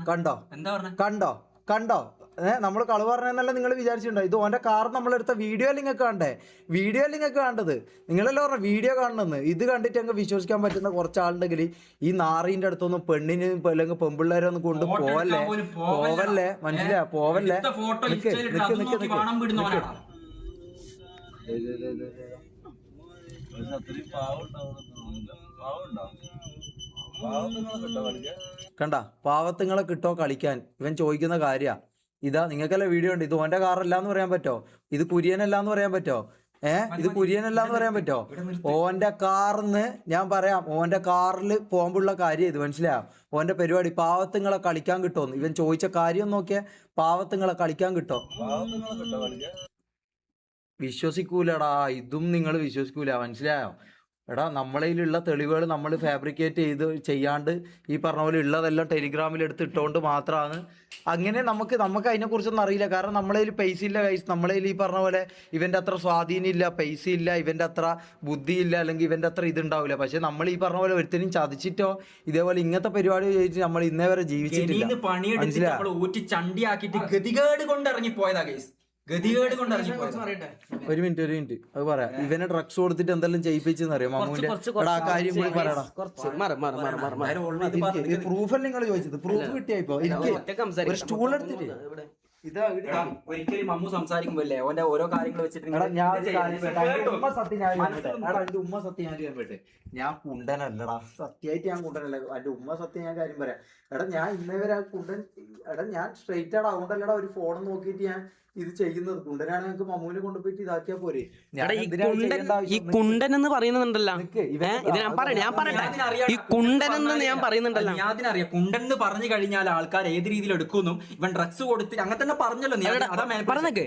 കണ്ടോ കണ്ടോ കണ്ടോ നമ്മൾ കളവ് പറഞ്ഞെന്നല്ല നിങ്ങൾ വിചാരിച്ചിട്ടുണ്ടോ? ഇത് ഓന്റെ കാർ നമ്മളെടുത്ത വീഡിയോ നിങ്ങൾക്ക് കണ്ടേ? വീഡിയോ നിങ്ങൾക്ക് കണ്ടത് നിങ്ങളെല്ലാം പറഞ്ഞ വീഡിയോ കാണണമെന്ന്. ഇത് കണ്ടിട്ട് അങ്ങ് വിശ്വസിക്കാൻ പറ്റുന്ന കുറച്ചാളുണ്ടെങ്കിൽ ഈ നാറിന്റെ അടുത്തൊന്നും പെണ്ണിന് അല്ലെങ്കിൽ പെമ്പിള്ളേരെ ഒന്നും കൊണ്ട് പോവല്ലേ പോവല്ലേ മനസ്സിലാ പോവല്ലേ. നിക്ക് നിക്ക് നിക്ക് നിക്ക് കണ്ട പാവത്തുങ്ങളെ കിട്ടോ കളിക്കാൻ ഇവൻ ചോദിക്കുന്ന കാര്യ ഇതാ. നിങ്ങൾക്കല്ല വീഡിയോ ഉണ്ട്. ഇത് ഓന്റെ കാറല്ല എന്ന് പറയാൻ പറ്റോ? ഇത് കുര്യനല്ല എന്ന് പറയാൻ പറ്റോ? ഇത് കുര്യനല്ല എന്ന് പറയാൻ പറ്റോ? ഓന്റെ കാറിന്ന് ഞാൻ പറയാം, ഓന്റെ കാറിൽ പോകുമ്പോഴുള്ള കാര്യം ഇത് മനസ്സിലാ. ഓന്റെ പരിപാടി പാവത്തുങ്ങളെ കളിക്കാൻ കിട്ടുമെന്ന് ഇവൻ ചോദിച്ച കാര്യം നോക്കിയാ. പാവത്തുങ്ങളെ കളിക്കാൻ കിട്ടോ? വിശ്വസിക്കൂലടാ, ഇതും നിങ്ങൾ വിശ്വസിക്കൂല മനസ്സിലായോ? എടാ നമ്മളതിലുള്ള തെളിവുകൾ നമ്മൾ ഫാബ്രിക്കേറ്റ് ചെയ്യാണ്ട് ഈ പറഞ്ഞ പോലെ ഉള്ളതെല്ലാം ടെലിഗ്രാമിൽ എടുത്ത് ഇട്ടുകൊണ്ട് മാത്രമാണ് അങ്ങനെ. നമുക്ക് അതിനെക്കുറിച്ചൊന്നും അറിയില്ല. കാരണം നമ്മളതിൽ പൈസ ഇല്ല കൈസ്. നമ്മളതിൽ ഈ പറഞ്ഞ പോലെ ഇവൻ്റെ അത്ര സ്വാധീനം ഇല്ല, പൈസ ഇല്ല, ഇവൻ്റെ അത്ര ബുദ്ധിയില്ല, അല്ലെങ്കിൽ ഇവൻ്റെ അത്ര ഇതുണ്ടാവില്ല. പക്ഷെ നമ്മൾ ഈ പറഞ്ഞ പോലെ ഒരുത്തനും ചതിച്ചിട്ടോ ഇതേപോലെ ഇങ്ങനത്തെ പരിപാടി ചോദിച്ചിട്ട് നമ്മൾ ഇന്നേ വരെ ജീവിച്ചിട്ടില്ല. ഒരു മിനിറ്റ് അത് പറയാം. ഇവനെ ഡ്രഗ്സ് കൊടുത്തിട്ട് എന്തെല്ലാം ചെയ്യിപ്പിച്ചെന്ന് അറിയാം മമ്മൂന്റെ ആ കാര്യം കൂടി പറയണം. പ്രൂഫല്ല നിങ്ങൾ ചോദിച്ചത്? പ്രൂഫ് കിട്ടിയപ്പോ എനിക്ക് ഒരു സ്റ്റൂൾ എടുത്തിട്ട് ഒരിക്കലും മമ്മു സംസാരിക്കുമ്പോല്ലേ ഓന്റെ ഓരോ കാര്യങ്ങൾ വെച്ചിട്ട് ഉമ്മ സത്യം ഞാൻ കുണ്ടനല്ലടാ, സത്യമായിട്ട് ഞാൻ കുണ്ടനല്ല. എന്റെ ഉമ്മ സത്യം ഞാൻ കാര്യം പറയാം. എടാ ഞാൻ ഇന്നേ വരെ കുണ്ടൻ ഞാൻ സ്ട്രെയിറ്റ് ആടാ അതുകൊണ്ടല്ലടാ ഒരു ഫോൺ നോക്കിയിട്ട് ഞാൻ ഇത് ചെയ്യുന്നത്. കുണ്ടനാണ് ഞങ്ങൾക്ക് മമ്മൂനെ കൊണ്ടുപോയിട്ട് ഇതാക്കിയാ പോരെ. ഈ കുണ്ടൻ എന്ന് പറയുന്നുണ്ടല്ലോ, ഞാൻ പറയട്ടെ, ഈ കുണ്ടൻ എന്ന് ഞാൻ പറയുന്നുണ്ടല്ലോ. ഞാൻ അതിനറിയാം കുണ്ടൻ എന്ന് പറഞ്ഞു കഴിഞ്ഞാൽ ആൾക്കാർ ഏത് രീതിയിൽ എടുക്കുന്നു. ഇവൻ ഡ്രഗ്സ് കൊടുത്ത് അങ്ങനെ തന്നെ പറഞ്ഞല്ലോ,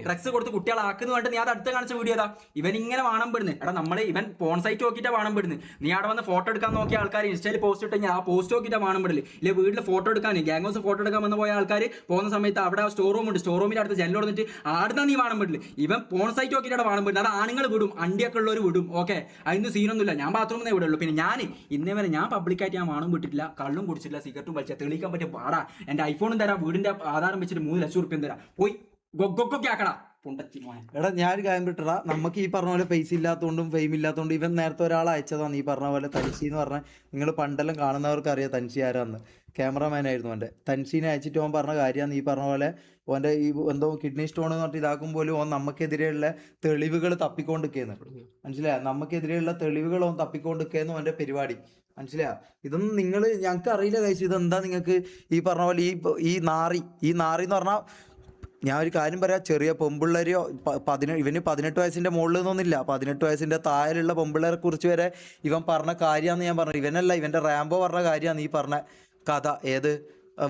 ഡ്രഗ്സ് കൊടുത്ത് കുട്ടികളാക്കുന്നു വേണ്ട. നീ അത് അടുത്ത കാണിച്ച വീഡിയോ ഏതാ? ഇവൻ ഇങ്ങനെ വാണം പെടുന്നത്. എടാ നമ്മള് ഇവൻ ഫോൺ സൈറ്റ് നോക്കിയിട്ടാ വാണം പെടുന്നത്. നീ അവിടെ വന്ന് ഫോട്ടോ എടുക്കാൻ നോക്കിയ ആൾക്കാർ ഇൻസ്റ്റയിൽ പോസ്റ്റ് ഇട്ട് ആ പോസ്റ്റ് നോക്കിയിട്ടാ വാണം പെടില്ല. ഇല്ലേ വീട്ടിൽ ഫോട്ടോ എടുക്കാൻ ഗ്യാങ് ഹൗസ് ഫോട്ടോ എടുക്കാൻ വന്ന് പോയ ആൾക്കാർ പോകുന്ന സമയത്ത് അവിടെ സ്റ്റോർ റൂം ഉണ്ട്, സ്റ്റോർ റൂമിന്റെ അടുത്ത് ജനൽ കൊടുത്തിട്ട് ആടുന്ന നീ വാണം പെടില്ല. ഇവൻ ഫോൺ സൈറ്റ് നോക്കിയിട്ടാണ് വാണം പെടുന്നത്. അത് ആണുങ്ങൾ വിടും, അണ്ടിയൊക്കെ ഉള്ളവർ വിടും. ഓക്കെ, അതിന് സീനൊന്നുമില്ല. ഞാൻ ബാത്റൂമിൽ ഇവിടെ ഉള്ളൂ. പിന്നെ ഞാൻ ഇന്നേ വരെ ഞാൻ പബ്ലിക്കായിട്ട് ഞാൻ വാണം വിട്ടിട്ടില്ല, കള്ളും കുടിച്ചിട്ടില്ല, സിഗരറ്റും വലിച്ച തെളിയിക്കാൻ പറ്റിയ പാടാ. എന്റെ ഐഫോണും തരാം, വീടിന്റെ ആധാരം വെച്ചിട്ട് 3 ലക്ഷം റുപ്യ തരാം. പോയി ഗൊഗൊക്കെ ആക്കടാ. എടാ ഞാൻ കാര്യം വിട്ടടാ. നമുക്ക് ഈ പറഞ്ഞ പോലെ പൈസ ഇല്ലാത്തതുകൊണ്ടും ഫെയിം ഇല്ലാത്തതുകൊണ്ടും ഇവൻ നേരത്തെ ഒരാൾ അയച്ചതാണ് ഈ പറഞ്ഞ പോലെ തൻസി എന്ന് പറഞ്ഞാൽ. നിങ്ങൾ പണ്ടെല്ലാം കാണുന്നവർക്ക് അറിയാം തൻസി ആരാന്ന്. ക്യാമറമാൻ ആയിരുന്നു അവൻ്റെ. തൻസീനെ അയച്ചിട്ട് ഓൻ പറഞ്ഞ കാര്യമാണ് ഈ പറഞ്ഞ പോലെ ഓൻ്റെ ഈ എന്തോ കിഡ്നി സ്റ്റോൺ എന്ന് പറഞ്ഞിട്ട് ഇതാക്കുമ്പോലും ഓൻ നമുക്കെതിരെയുള്ള തെളിവുകൾ തപ്പിക്കൊണ്ടിരിക്കുന്നു. മനസ്സിലായോ? നമുക്കെതിരെയുള്ള തെളിവുകൾ ഓൻ തപ്പിക്കൊണ്ടിരിക്കുന്നു ഓൻ്റെ പരിപാടി. മനസ്സിലായോ? ഇതൊന്നും നിങ്ങൾ ഞങ്ങൾക്ക് അറിയില്ല കഴിച്ചു. ഇതെന്താ നിങ്ങൾക്ക് ഈ പറഞ്ഞ പോലെ ഈ നാറി എന്ന് പറഞ്ഞാൽ ഞാൻ ഒരു കാര്യം പറയാം. ചെറിയ പെമ്പിള്ളേരെയോ ഇവന് 18 വയസ്സിൻ്റെ മുകളിൽ നിന്നൊന്നുമില്ല, 18 വയസ്സിൻ്റെ താഴെയുള്ള പെമ്പിള്ളേരെ കുറിച്ച് വരെ ഇവൻ പറഞ്ഞ കാര്യമാണെന്ന് ഞാൻ പറഞ്ഞു. ഇവനല്ല, ഇവൻ്റെ റാംബോ പറഞ്ഞ കാര്യമാണ് ഈ പറഞ്ഞ കഥ. ഏത്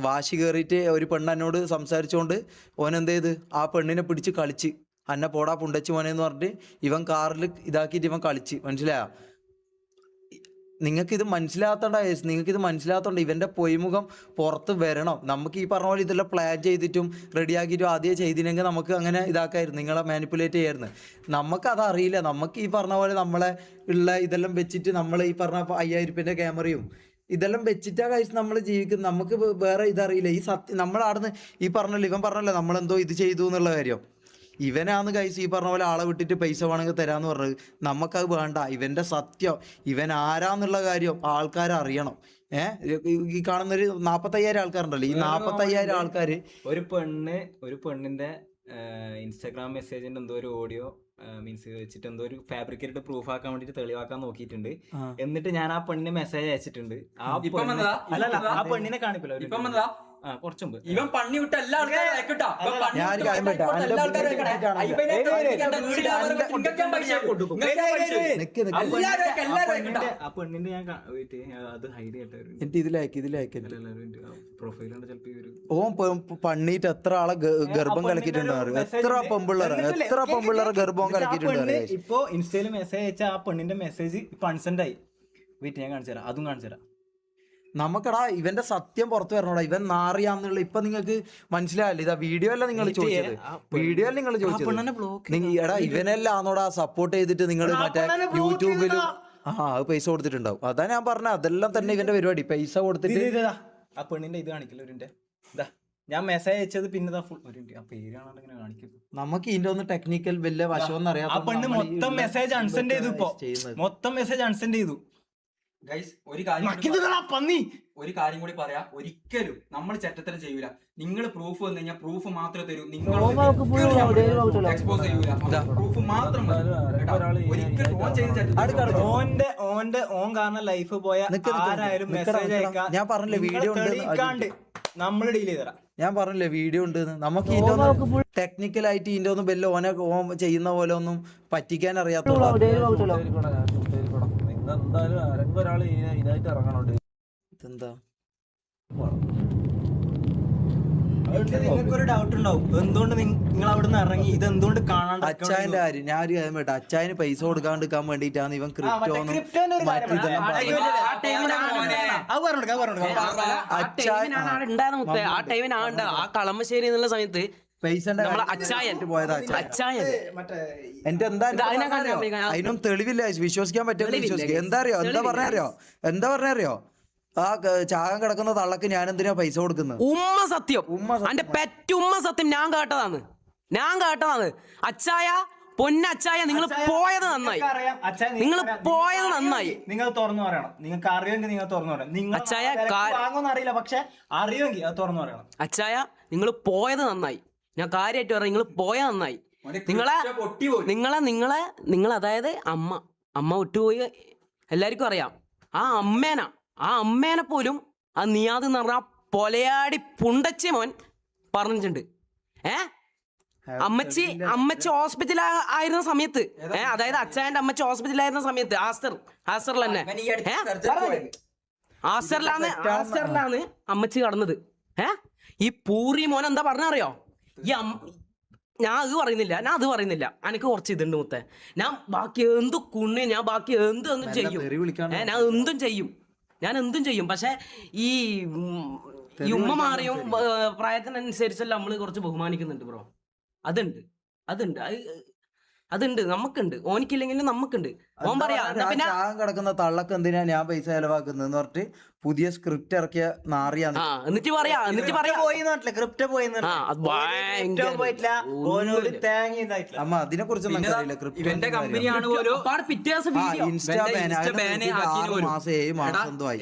വാശി കയറിയിട്ട് ഒരു പെണ്ണ് എന്നോട് സംസാരിച്ചുകൊണ്ട് ഓൻ എന്ത് ചെയ്ത് ആ പെണ്ണിനെ പിടിച്ച് കളിച്ച് അന്നെ പോടാ പുണ്ടച്ച് മോനെന്ന് പറഞ്ഞിട്ട് ഇവൻ കാറിൽ ഇതാക്കിയിട്ട് ഇവൻ കളിച്ച്. മനസ്സിലായോ? നിങ്ങൾക്കിത് മനസ്സിലാത്തോണ്ട് ഇവൻ്റെ പൊയ്മുഖം പുറത്ത് വരണം. നമുക്ക് ഈ പറഞ്ഞ പോലെ ഇതെല്ലാം പ്ലാൻ ചെയ്തിട്ടും റെഡിയാക്കിയിട്ടും ആദ്യം ചെയ്തില്ലെങ്കിൽ നമുക്ക് അങ്ങനെ ഇതാക്കായിരുന്നു, നിങ്ങളെ മാനിപ്പുലേറ്റ് ചെയ്യായിരുന്നു. നമുക്കതറിയില്ല. നമുക്ക് ഈ പറഞ്ഞ പോലെ നമ്മളെ ഉള്ള ഇതെല്ലാം വെച്ചിട്ട് നമ്മൾ ഈ പറഞ്ഞ 5000 രൂപേൻ്റെ ക്യാമറയും ഇതെല്ലാം വെച്ചിട്ടാ കഴിച്ച് നമ്മൾ ജീവിക്കുന്നത്. നമുക്ക് വേറെ ഇതറിയില്ല. ഈ സത്യം നമ്മളവിടുന്ന് ഈ പറഞ്ഞല്ലോ, ഇവൻ പറഞ്ഞല്ലോ നമ്മളെന്തോ ഇത് ചെയ്തു എന്നുള്ള കാര്യം. ഇവനാന്ന് കഴിച്ച് ഈ പറഞ്ഞ പോലെ ആളെ വിട്ടിട്ട് പൈസ വേണമെങ്കിൽ തരാമെന്ന് പറഞ്ഞത്. നമുക്കത് വേണ്ട. ഇവൻ്റെ സത്യം, ഇവൻ ആരാന്നുള്ള കാര്യം ആൾക്കാരറിയണം. ഈ കാണുന്നൊരു 45,000 ആൾക്കാരുണ്ടല്ലോ, ഈ 45,000 ആൾക്കാർ ഒരു പെണ്ണിന്റെ ഇൻസ്റ്റാഗ്രാം മെസ്സേജിന്റെ എന്തോ ഒരു ഓഡിയോ മീൻസ് വെച്ചിട്ട് എന്തോ ഒരു ഫാബ്രിക്കേറ്റ് പ്രൂഫ് ആക്കാൻ വേണ്ടിട്ട് തെളിവാക്കാൻ നോക്കിയിട്ടുണ്ട്. എന്നിട്ട് ഞാൻ ആ പെണ്ണിന് മെസ്സേജ് അയച്ചിട്ടുണ്ട്. ആ പെണ്ണിനെ കാണിക്കില്ല കുറച്ചു മുമ്പ്. ഇവൻ പണി വിട്ട എല്ലാ ആൾക്കാരും ആ പെണ്ണിന്റെ ഞാൻ അത് ഹൈഡ് ഓൻ പണിയിട്ട് എത്ര ആളെ ഗർഭം കലക്കിയിട്ടുണ്ടാവും. എത്ര പെമ്പിള്ളേരെ ഗർഭം കലക്കിയിട്ടുണ്ട്. ഇപ്പൊ ഇൻസ്റ്റയിൽ മെസ്സേജ് അയച്ച ആ പെണ്ണിന്റെ മെസ്സേജ് ഇപ്പൊ അൺസെൻഡ് ആയി. വീട്ടിൽ ഞാൻ കാണിച്ചു തരാം, അതും കാണിച്ചു തരാം. നമുക്കടാ ഇവന്റെ സത്യം പുറത്തു വരണോടാ. ഇവൻ നാറിയാന്നുള്ള ഇപ്പൊ നിങ്ങൾക്ക് മനസ്സിലായല്ലോ. ഇതാ വീഡിയോ അല്ല നിങ്ങൾ ചോദിച്ചത്, എടാ ഇവനെല്ലാം ആണോടാ സപ്പോർട്ട് ചെയ്തിട്ട് നിങ്ങൾ മറ്റേ യൂട്യൂബിലും അത് പൈസ കൊടുത്തിട്ടുണ്ടാവും. അതാ ഞാൻ പറഞ്ഞ അതെല്ലാം തന്നെ ഇവന്റെ പരിപാടി. പൈസ കൊടുത്തിട്ട് ആ പെണ്ണിന്റെ ഇത് കാണിക്കില്ല ഒരു ഇതാ ഞാൻ മെസ്സേജ് അയച്ചത് പിന്നെ ഫുൾ ഒരു ആ പേര് കാണാണ്ട് ഇങ്ങനെ കാണിക്കുന്നു. നമുക്ക് ഇതിന്റെ ഒന്ന് ടെക്നിക്കൽ വലിയ വശമൊന്നും ആ അറിയാം. പെണ്ണ് മൊത്തം മെസ്സേജ് അൺസെൻഡ് ചെയ്തു. ഇപ്പൊ മൊത്തം മെസ്സേജ് അൺസെൻഡ് ചെയ്തു. ഗൈസ് ഒരു കാര്യം കൂടി പറയാ, ഒരിക്കലും നമ്മൾ ചെറ്റത്തരം ചെയ്യൂല. നിങ്ങൾ പ്രൂഫ് വന്നു കഴിഞ്ഞാൽ പ്രൂഫ് മാത്രമേ തരൂ. നിങ്ങൾ എക്സ്പോസ് ചെയ്യൂല. പ്രൂഫ് മാത്രം ഓൻ കാരണം ലൈഫ് പോയ ആരായാലും മെസ്സേജ് അയക്കാം. ഞാൻ പറഞ്ഞില്ലേ വീഡിയോ ഉണ്ട്, നമ്മൾ ഡീൽ ചെയ്തരാം. ഞാൻ പറഞ്ഞില്ലേ വീഡിയോ ഉണ്ട്. നമുക്ക് ഇതിന്റെ ഒന്നും ടെക്നിക്കൽ ആയിട്ട് ഇതിന്റെ ഒന്നും വലിയ ഓൻ ചെയ്യുന്ന പോലെ ഒന്നും പറ്റിക്കാൻ അറിയാത്തുള്ളൂ. എന്തായാലും ആരെങ്കിലും ഒരാൾ ഇതിനായിട്ട് ഇറങ്ങണുണ്ട്. ഇതെന്താ നിങ്ങൾക്കൊരു ഡൗട്ട് ഉണ്ടാവും, എന്തുകൊണ്ട് നിങ്ങൾ അവിടെ നിന്ന് ഇറങ്ങി, ഇത് എന്തുകൊണ്ട് കാണാണ്ട്. അച്ചായന്റെ കാര്യം ഞാൻ ഒരു കാര്യം കേട്ടോ, അച്ചായന് പൈസ കൊടുക്കാണ്ടിരിക്കാൻ വേണ്ടിട്ടാണ് ഇവൻ ക്രിപ്റ്റോന്നും ആ ടൈമിനാണ് ആ കളമശ്ശേരി എന്നുള്ള സമയത്ത് പൈസ എന്റെ എന്താ അതിനും തെളിവില്ല, വിശ്വസിക്കാൻ പറ്റുമെന്ന് വിശ്വസിക്കുക. എന്താ പറഞ്ഞറിയോ ആ ചാകം കിടക്കുന്ന തള്ളക്ക് ഞാൻ എന്തിനാ പൈസ കൊടുക്കുന്നത്? ഉമ്മ സത്യം, എന്റെ പെറ്റുമ്മ സത്യം ഞാൻ കേട്ടതാണ്. അച്ചായ പൊന്നച്ചായ നിങ്ങൾ പോയത് നന്നായി, നിങ്ങൾ പോയത് നന്നായി. നിങ്ങൾ തുറന്നു പറയണം, നിങ്ങൾക്ക് അറിയുമെങ്കിൽ നിങ്ങൾ തുറന്നു പറയണം. നിങ്ങൾ അച്ചായ വാങ്ങുമെന്ന് അറിയില്ല, പക്ഷെ അറിയുമെങ്കിൽ അത് തുറന്നു പറയണം. അച്ചായ നിങ്ങൾ പോയത് നന്നായി, ഞാൻ കാര്യമായിട്ട് പറയാം, നിങ്ങൾ പോയത് നന്നായി. നിങ്ങളെ അതായത് അമ്മ വിട്ടുപോയി എല്ലാവർക്കും അറിയാം. ആ അമ്മേനെ പോലും ആ നിയാദ് എന്ന് പറഞ്ഞ പൊലയാടി പുണ്ടച്ചി മോൻ പറഞ്ഞിട്ടുണ്ട്. അമ്മച്ചി ഹോസ്പിറ്റൽ ആയിരുന്ന സമയത്ത്, അതായത് അച്ചായന്റെ അമ്മച്ചി ഹോസ്പിറ്റലായിരുന്ന സമയത്ത് ആസ്റ്ററിൽ തന്നെ ആസ്റ്ററിലാണ് അമ്മച്ചി കടന്നത്. ഈ പൂറി മോൻ എന്താ പറഞ്ഞറിയോ? ഞാൻ അത് പറയുന്നില്ല, എനിക്ക് കുറച്ച് ഇതുണ്ട് മുത്തേ. ഞാൻ ബാക്കി എന്തും ചെയ്യും, ഞാൻ എന്തും ചെയ്യും. പക്ഷെ ഈ ഉമ്മ മാറിയും പ്രായത്തിനനുസരിച്ചല്ല നമ്മള് കുറച്ച് ബഹുമാനിക്കുന്നുണ്ട് ബ്രോ. അതുണ്ട് നമുക്കുണ്ട്, ഓനിക്കില്ലെങ്കിലും നമുക്കുണ്ട്. ഓൻ പറയാ പിന്നെ കിടക്കുന്ന തള്ളക്ക് എന്തിനാ ഞാൻ പൈസ ചെലവാക്കുന്നതെന്ന് പറഞ്ഞിട്ട് പുതിയ സ്ക്രിപ്റ്റ് ഇറക്കിയ നാറിയാണ്. എന്നിട്ട് പറയാ അമ്മ അതിനെ കുറിച്ചൊന്നും ഇവന്റെ കമ്പനിയാണ്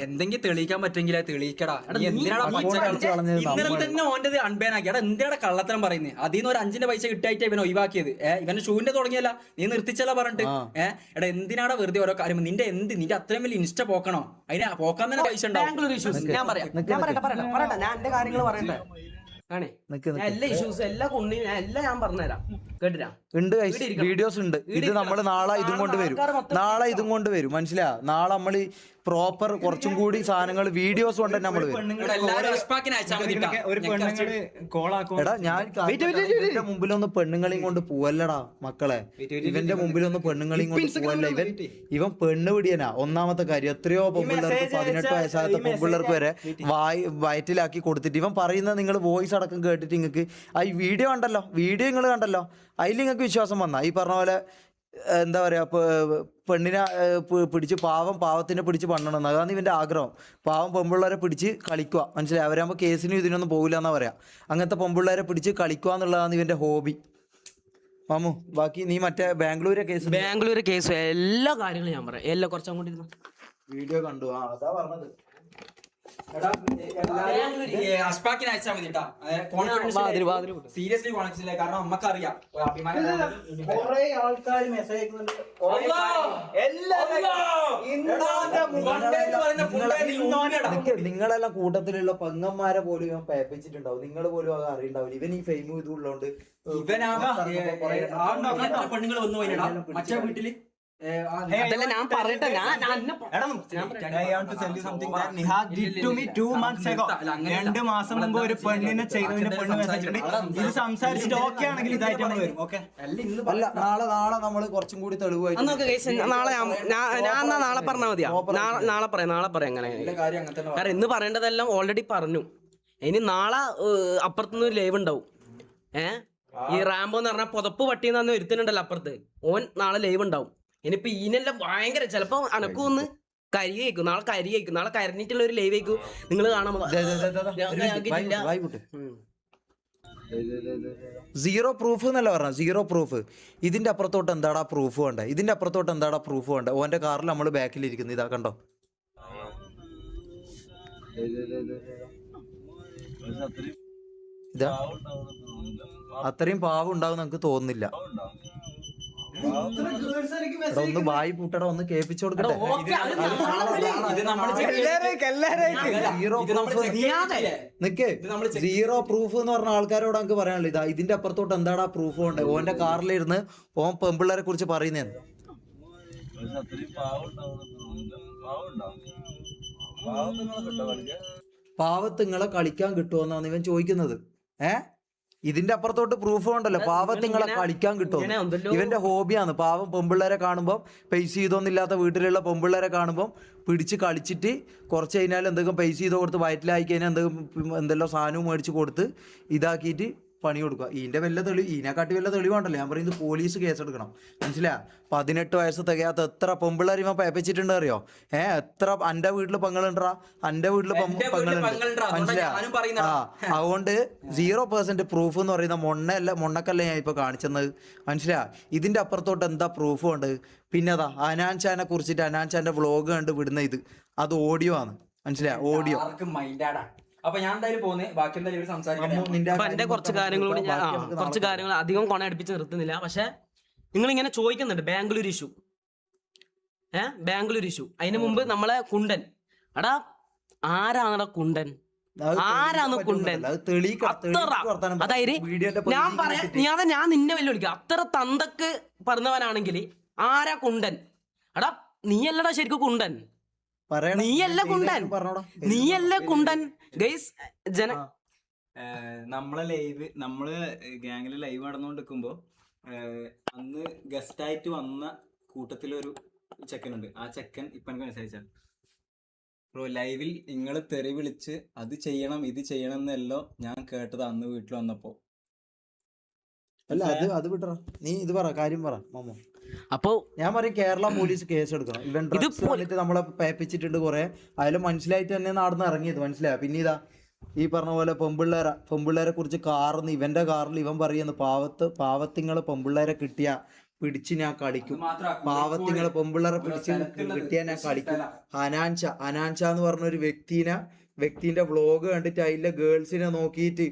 എന്തെങ്കിലും തെളിയിക്കാൻ പറ്റെങ്കിൽ തെളിയിക്കടാ. ഇന്നലെ തന്നെ ഓന്റെ അൺബാൻ ആക്കി. എന്തിനാ കള്ളത്തരം പറയുന്നത്? അതിൽ നിന്ന് ഒരു 5 പൈസ കിട്ടായിട്ട് ഇവൻ ഒഴിവാക്കിയത്. ഇവന്റെ ഷൂവിന്റെ തുടങ്ങിയല്ല, നീ നിർത്തിച്ചല്ല പറഞ്ഞിട്ട്. എടാ എന്തിനാടാ വെറുതെ ഓരോ കാര്യം? നിന്റെ അത്രയും വലിയ ഇൻസ്റ്റ പോക്കണോ? അതിനെ പോക്കാൻ തന്നെ പൈസ ബാംഗ്ലൂർ ഇഷ്യൂസ് ഞാൻ പറയട്ടെ, ഞാൻ എന്റെ കാര്യങ്ങൾ പറയട്ടെ. എല്ലാ ഇഷ്യൂസ് എല്ലാ കുണ്ണിയും എല്ലാം ഞാൻ പറഞ്ഞുതരാം, കേട്ടിരാ. ഉണ്ട് വീഡിയോസ് ഉണ്ട്. ഇത് നമ്മള് നാളെ ഇതും കൊണ്ട് വരും മനസ്സിലാ. നാളെ നമ്മള് പ്രോപ്പർ കുറച്ചും കൂടി സാധനങ്ങൾ വീഡിയോസ് കൊണ്ട് തന്നെ നമ്മള് എടാ ഞാൻ ഇവന്റെ മുമ്പിലൊന്ന് പെണ്ണുങ്ങളെയും കൊണ്ട് പോവല്ലടാ മക്കളെ, ഇവന്റെ മുമ്പിലൊന്ന് പെണ്ണുങ്ങളെയും കൊണ്ട് പോവല്ല. ഇവൻ പെണ്ണ് പിടിയനാ. ഒന്നാമത്തെ കാര്യം, എത്രയോ പൊമ്പിള്ളേർക്ക് 18 വയസ്സാകാത്ത പൊമ്പിള്ളേർക്ക് വരെ വയറ്റിലാക്കി കൊടുത്തിട്ട് ഇവൻ പറയുന്നത് നിങ്ങൾ വോയിസ് അടക്കം കേട്ടിട്ട് നിങ്ങൾക്ക് ആ വീഡിയോ നിങ്ങൾ കണ്ടല്ലോ, അതിൽ നിങ്ങൾക്ക് വിശ്വാസം വന്നാ ഈ പറഞ്ഞ പോലെ എന്താ പറയാ പെണ്ണിനെ പിടിച്ച് പാവത്തിനെ പിടിച്ച് പണ്ണണം. അതാണ് ഇവന്റെ ആഗ്രഹം. പാവം പെമ്പിള്ളേരെ പിടിച്ച് കളിക്കുക, മനസ്സിലായി. അവരാകുമ്പോൾ കേസിനും ഇതിനൊന്നും പോകില്ല എന്നാ പറയാ. അങ്ങനത്തെ പെമ്പിള്ളേരെ പിടിച്ച് കളിക്കുക എന്നുള്ളതാണ് ഇവന്റെ ഹോബി. മാമു ബാക്കി നീ മറ്റേ ബാംഗ്ലൂർ കേസ് എല്ലാ കാര്യങ്ങളും ഞാൻ പറയാം. എല്ലാം കുറച്ചും കൂടി വീഡിയോ കണ്ടു. അതാ പറഞ്ഞത്. സീരിയസ്ലി കോൺഫിഡൻസ്, കാരണം നമുക്കറിയാം നിങ്ങളെല്ലാം കൂട്ടത്തിലുള്ള പെങ്ങന്മാരെ പോലും ഇവൻ പേപ്പിച്ചിട്ടുണ്ടാവും. നിങ്ങൾ പോലും അത് അറിയണ്ടാവില്ല. ഇവൻ ഈ ഫെയിം ഇതുള്ളതുകൊണ്ട് പെണ്ണുങ്ങൾ വന്നു പോയിട്ടാ മറ്റേ വീട്ടില്. അതല്ല ഞാൻ പറയട്ടെ, രണ്ട് മാസം മുമ്പ് ഒരു പെണ്ണിനെ ചെയ്തതിന് പെണ്ണ് മെസ്സേജ് ഇത് സംസാരിച്ചിട്ട് ഓക്കെ ആണെങ്കിൽ ഇതായിട്ട് നമ്മൾ വരും. ഓക്കെ അല്ല നാളെ നമ്മള് കുറച്ചും കൂടി തെളിവായിട്ട് നാളെ പറഞ്ഞാൽ മതിയാ. നാളെ പറയാം അങ്ങനെ. കാരണം ഇന്ന് പറയേണ്ടതെല്ലാം ഓൾറെഡി പറഞ്ഞു. ഇനി നാളെ അപ്പുറത്തുനിന്ന് ഒരു ലൈവ് ഉണ്ടാവും. ഈ റാംബോ എന്ന് പറഞ്ഞാൽ പുതപ്പ് പട്ടിയെന്ന് ഒരുത്തനുണ്ടല്ലോ അപ്പുറത്ത്, ഓൻ നാളെ ലൈവ് ഉണ്ടാവും. ഇനിയിപ്പൊ ഈനെല്ലാം ഭയങ്കര ചിലപ്പോ അനക്കും ഒന്ന് കരി കഴിക്കും, നാളെ കരി കഴിക്കും, നാളെ കരഞ്ഞിട്ടുള്ള ഒരു ലൈവ് കഴിക്കും നിങ്ങൾ കാണാൻ സീറോ പ്രൂഫ് എന്നല്ല പറഞ്ഞ, സീറോ പ്രൂഫ്. ഇതിന്റെ അപ്പുറത്തോട്ട് എന്താടാ പ്രൂഫ് വേണ്ടേ? ഇതിന്റെ അപ്പുറത്തോട്ട് എന്താടാ പ്രൂഫ് വേണ്ടേ? ഓന്റെ കാറിൽ നമ്മൾ ബാക്കിലിരിക്കുന്നു, ഇതാ കണ്ടോ. ഇതാ അത്രയും പാവം ഉണ്ടാവും നമുക്ക് തോന്നുന്നില്ല. ഒന്ന് വായി പൂട്ടട, ഒന്ന് കേൾപ്പിച്ചു കൊടുക്കട്ടെ. നിക്ക്, സീറോ പ്രൂഫ് എന്ന് പറഞ്ഞ ആൾക്കാരോട് നമുക്ക് പറയാനുള്ളൂ, ഇതാ ഇതിന്റെ അപ്പുറത്തോട്ട് എന്താടാ പ്രൂഫ് വേണ്ടേ? ഓന്റെ കാറിലിരുന്ന് ഓൻ പെമ്പിള്ളേരെ കുറിച്ച് പറയുന്നേന്ന്. പാവത്തുങ്ങളെ കളിക്കാൻ കിട്ടുമോന്നാണ് ഇവൻ ചോദിക്കുന്നത്. ഇതിന്റെ അപ്പുറത്തോട്ട് പ്രൂഫ് ഉണ്ടല്ലോ, പാവത്തുങ്ങളെ കളിക്കാൻ കിട്ടുമോ? ഇവന്റെ ഹോബിയാണ്. പാവം പെമ്പിള്ളേരെ കാണുമ്പോൾ, പൈസ ചെയ്തൊന്നില്ലാത്ത വീട്ടിലുള്ള പെമ്പിള്ളേരെ കാണുമ്പോൾ പിടിച്ച് കളിച്ചിട്ട് കുറച്ച് കഴിഞ്ഞാൽ എന്തെങ്കിലും പൈസ ചെയ്ത് കൊടുത്ത് വയറ്റിലായി കഴിഞ്ഞാൽ എന്തെല്ലാം സാധനവും മേടിച്ച് കൊടുത്ത് ഇതാക്കിയിട്ട് പണി കൊടുക്കുക. ഇതിന്റെ ഇതിനെക്കാട്ടി വല്ല തെളിവുണ്ടല്ലോ. ഞാൻ പറയുന്നത് പോലീസ് കേസെടുക്കണം, മനസ്സിലാ? 18 വയസ്സ് തികയാത്ത എത്ര പെമ്പിള്ളേർ ഇവൻ പേപ്പിച്ചിട്ടുണ്ട് അറിയോ? എത്ര എൻ്റെ വീട്ടില് പെങ്ങളുണ്ടാ, എൻ്റെ വീട്ടില് പെങ്ങളുണ്ട്, മനസ്സിലാ? അതുകൊണ്ട് 0% പ്രൂഫ് എന്ന് പറയുന്ന മൊണ്ണക്കല്ല ഞാൻ ഇപ്പൊ കാണിച്ചത്, മനസ്സിലാ? ഇതിന്റെ അപ്പുറത്തോട്ട് എന്താ പ്രൂഫ് ഉണ്ട്? പിന്നെ അതാ അനാൻചാനെ കുറിച്ചിട്ട് അനാൻചാന്റെ വ്ളോഗ് കണ്ട് വിടുന്ന അത് ഓഡിയോ ആണ്, മനസ്സിലാ? ഓഡിയോ. അപ്പൊ ഞാൻ എന്തായാലും പോകുന്നേ, ബാക്കി എന്തായാലും സംസാരിക്കാം. എന്റെ കുറച്ച് കാര്യങ്ങളോട് ഞാൻ കുറച്ച് കാര്യങ്ങൾ അധികം കൊണ അടുപ്പിച്ച് നിർത്തുന്നില്ല. പക്ഷെ നിങ്ങൾ ഇങ്ങനെ ചോദിക്കുന്നുണ്ട് ബാംഗ്ലൂർ ഇഷ്യൂ, ബാംഗ്ലൂർ ഇഷ്യൂ. അതിന് മുമ്പ് നമ്മളെ കുണ്ടൻ, എടാ ആരാണടാ കുണ്ടൻ? ആരാണ് കുണ്ടൻ? അതായത് ഞാൻ പറയാം, ഞാൻ നിന്നെ വെല്ലുവിളിക്കാം. അത്ര തന്തക്ക് പറഞ്ഞവനാണെങ്കിൽ ആരാ കുണ്ടൻ? എടാ നീയല്ലടാ ശരിക്കും കുണ്ടൻ, നീയല്ല കുണ്ടൻ, നീയല്ല കുണ്ടൻ. ഗൈസ് നമ്മളെ ലൈവ്, നമ്മള് ഗ്യാങ്ങില് ലൈവ് നടന്നുകൊണ്ടിരിക്കുമ്പോ അന്ന് ഗസ്റ്റ് ആയിട്ട് വന്ന കൂട്ടത്തിലൊരു ചെക്കനുണ്ട്. ആ ചെക്കൻ ഇപ്പൊ എനിക്ക് മെസ്സേജ് ബ്രോ, ലൈവിൽ നിങ്ങൾ തെറി വിളിച്ച് അത് ചെയ്യണം ഇത് ചെയ്യണം എന്നല്ലോ ഞാൻ കേട്ടത് അന്ന് വീട്ടിൽ വന്നപ്പോ. അല്ല അത് വിട്ടറ, നീ ഇത് പറ, കാര്യം പറ മാമോ. അപ്പോ ഞാൻ പറയും കേരള പോലീസ് കേസ് എടുക്കണം. ഇവൻ ഡ്രഗ്സ് വന്നിട്ട് നമ്മളെ പേപ്പിച്ചിട്ടുണ്ട് കുറെ, അതിലും മനസ്സിലായിട്ട് തന്നെ നടന്ന് ഇറങ്ങിയത്, മനസ്സിലായ? പിന്നെ ഇതാ ഈ പറഞ്ഞ പോലെ പെമ്പിള്ളേരെ കുറിച്ച് കാറിന്ന് ഇവന്റെ കാറിൽ ഇവൻ പറയുന്നു, പാവത്തിങ്ങള് പെമ്പിള്ളേരെ കിട്ടിയ പിടിച്ച് ഞാൻ കളിക്കും, പാവത്തിങ്ങളെ പെമ്പിള്ളേരെ പിടിച്ച് കിട്ടിയാൽ ഞാൻ കളിക്കും. അനാൻച എന്ന് പറഞ്ഞ ഒരു വ്യക്തിന്റെ വ്ളോഗ് കണ്ടിട്ട് അതിലെ ഗേൾസിനെ നോക്കിയിട്ട്,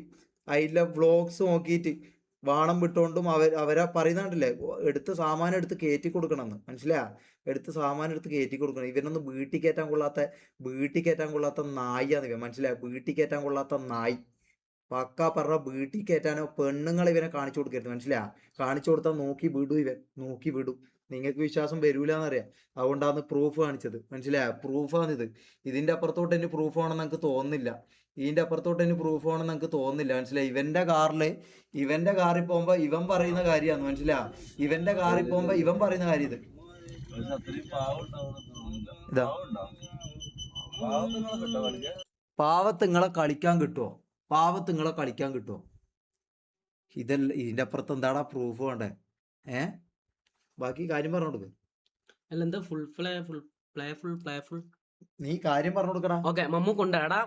അതിലെ വ്ളോഗ്സ് നോക്കിയിട്ട് വാണം വിട്ടോണ്ടും അവരെ പറയുന്നുണ്ടല്ലേ, എടുത്ത് സാമാനം എടുത്ത് കയറ്റി കൊടുക്കണമെന്ന്, മനസ്സിലാ? എടുത്ത് സാമാനം എടുത്ത് കയറ്റി കൊടുക്കണം. ഇവനൊന്നും വീട്ടിൽ കയറ്റാൻ കൊള്ളാത്ത നായിയാണ് ഇവൻ, മനസ്സിലായ? വീട്ടിൽ കയറ്റാൻ കൊള്ളാത്ത നായി. പക്ക പറഞ്ഞ വീട്ടിൽ കയറ്റാനോ പെണ്ണുങ്ങളെ ഇവനെ കാണിച്ചു കൊടുക്കരുത്, മനസ്സിലാ? കാണിച്ചു കൊടുത്താൽ നോക്കി വിടും. നിങ്ങൾക്ക് വിശ്വാസം വരൂലെന്നറിയാം, അതുകൊണ്ടാണ് പ്രൂഫ് കാണിച്ചത്, മനസ്സിലായ? പ്രൂഫാണിത്. ഇതിന്റെ അപ്പുറത്തോട്ട് എനിക്ക് പ്രൂഫ് ആണെന്ന് എനിക്ക് തോന്നുന്നില്ല. ഇതിന്റെ അപ്പുറത്തോട്ട് എനിക്ക് പ്രൂഫ് ആണെന്ന് എനിക്ക് തോന്നുന്നില്ല, മനസ്സിലായി? ഇവന്റെ കാറിൽ പോകുമ്പോ ഇവൻ പറയുന്ന കാര്യമാണ്, മനസ്സിലാ? ഇവന്റെ കാറിൽ പോകുമ്പോ ഇവൻ പറയുന്ന കാര്യം ഇത്. ഇതാ പാവത്തുങ്ങളെ കളിക്കാൻ കിട്ടുമോ? ഇതല്ല, ഇതിന്റെ അപ്പുറത്ത് എന്താടാ പ്രൂഫ് വേണ്ടേ? ബാക്കി കാര്യം പറഞ്ഞു കൊടുക്ക്. നീ കാര്യം പറഞ്ഞു കൊടുക്കടാ. ഓക്കെ, മമ്മു കൊണ്ട് എടാ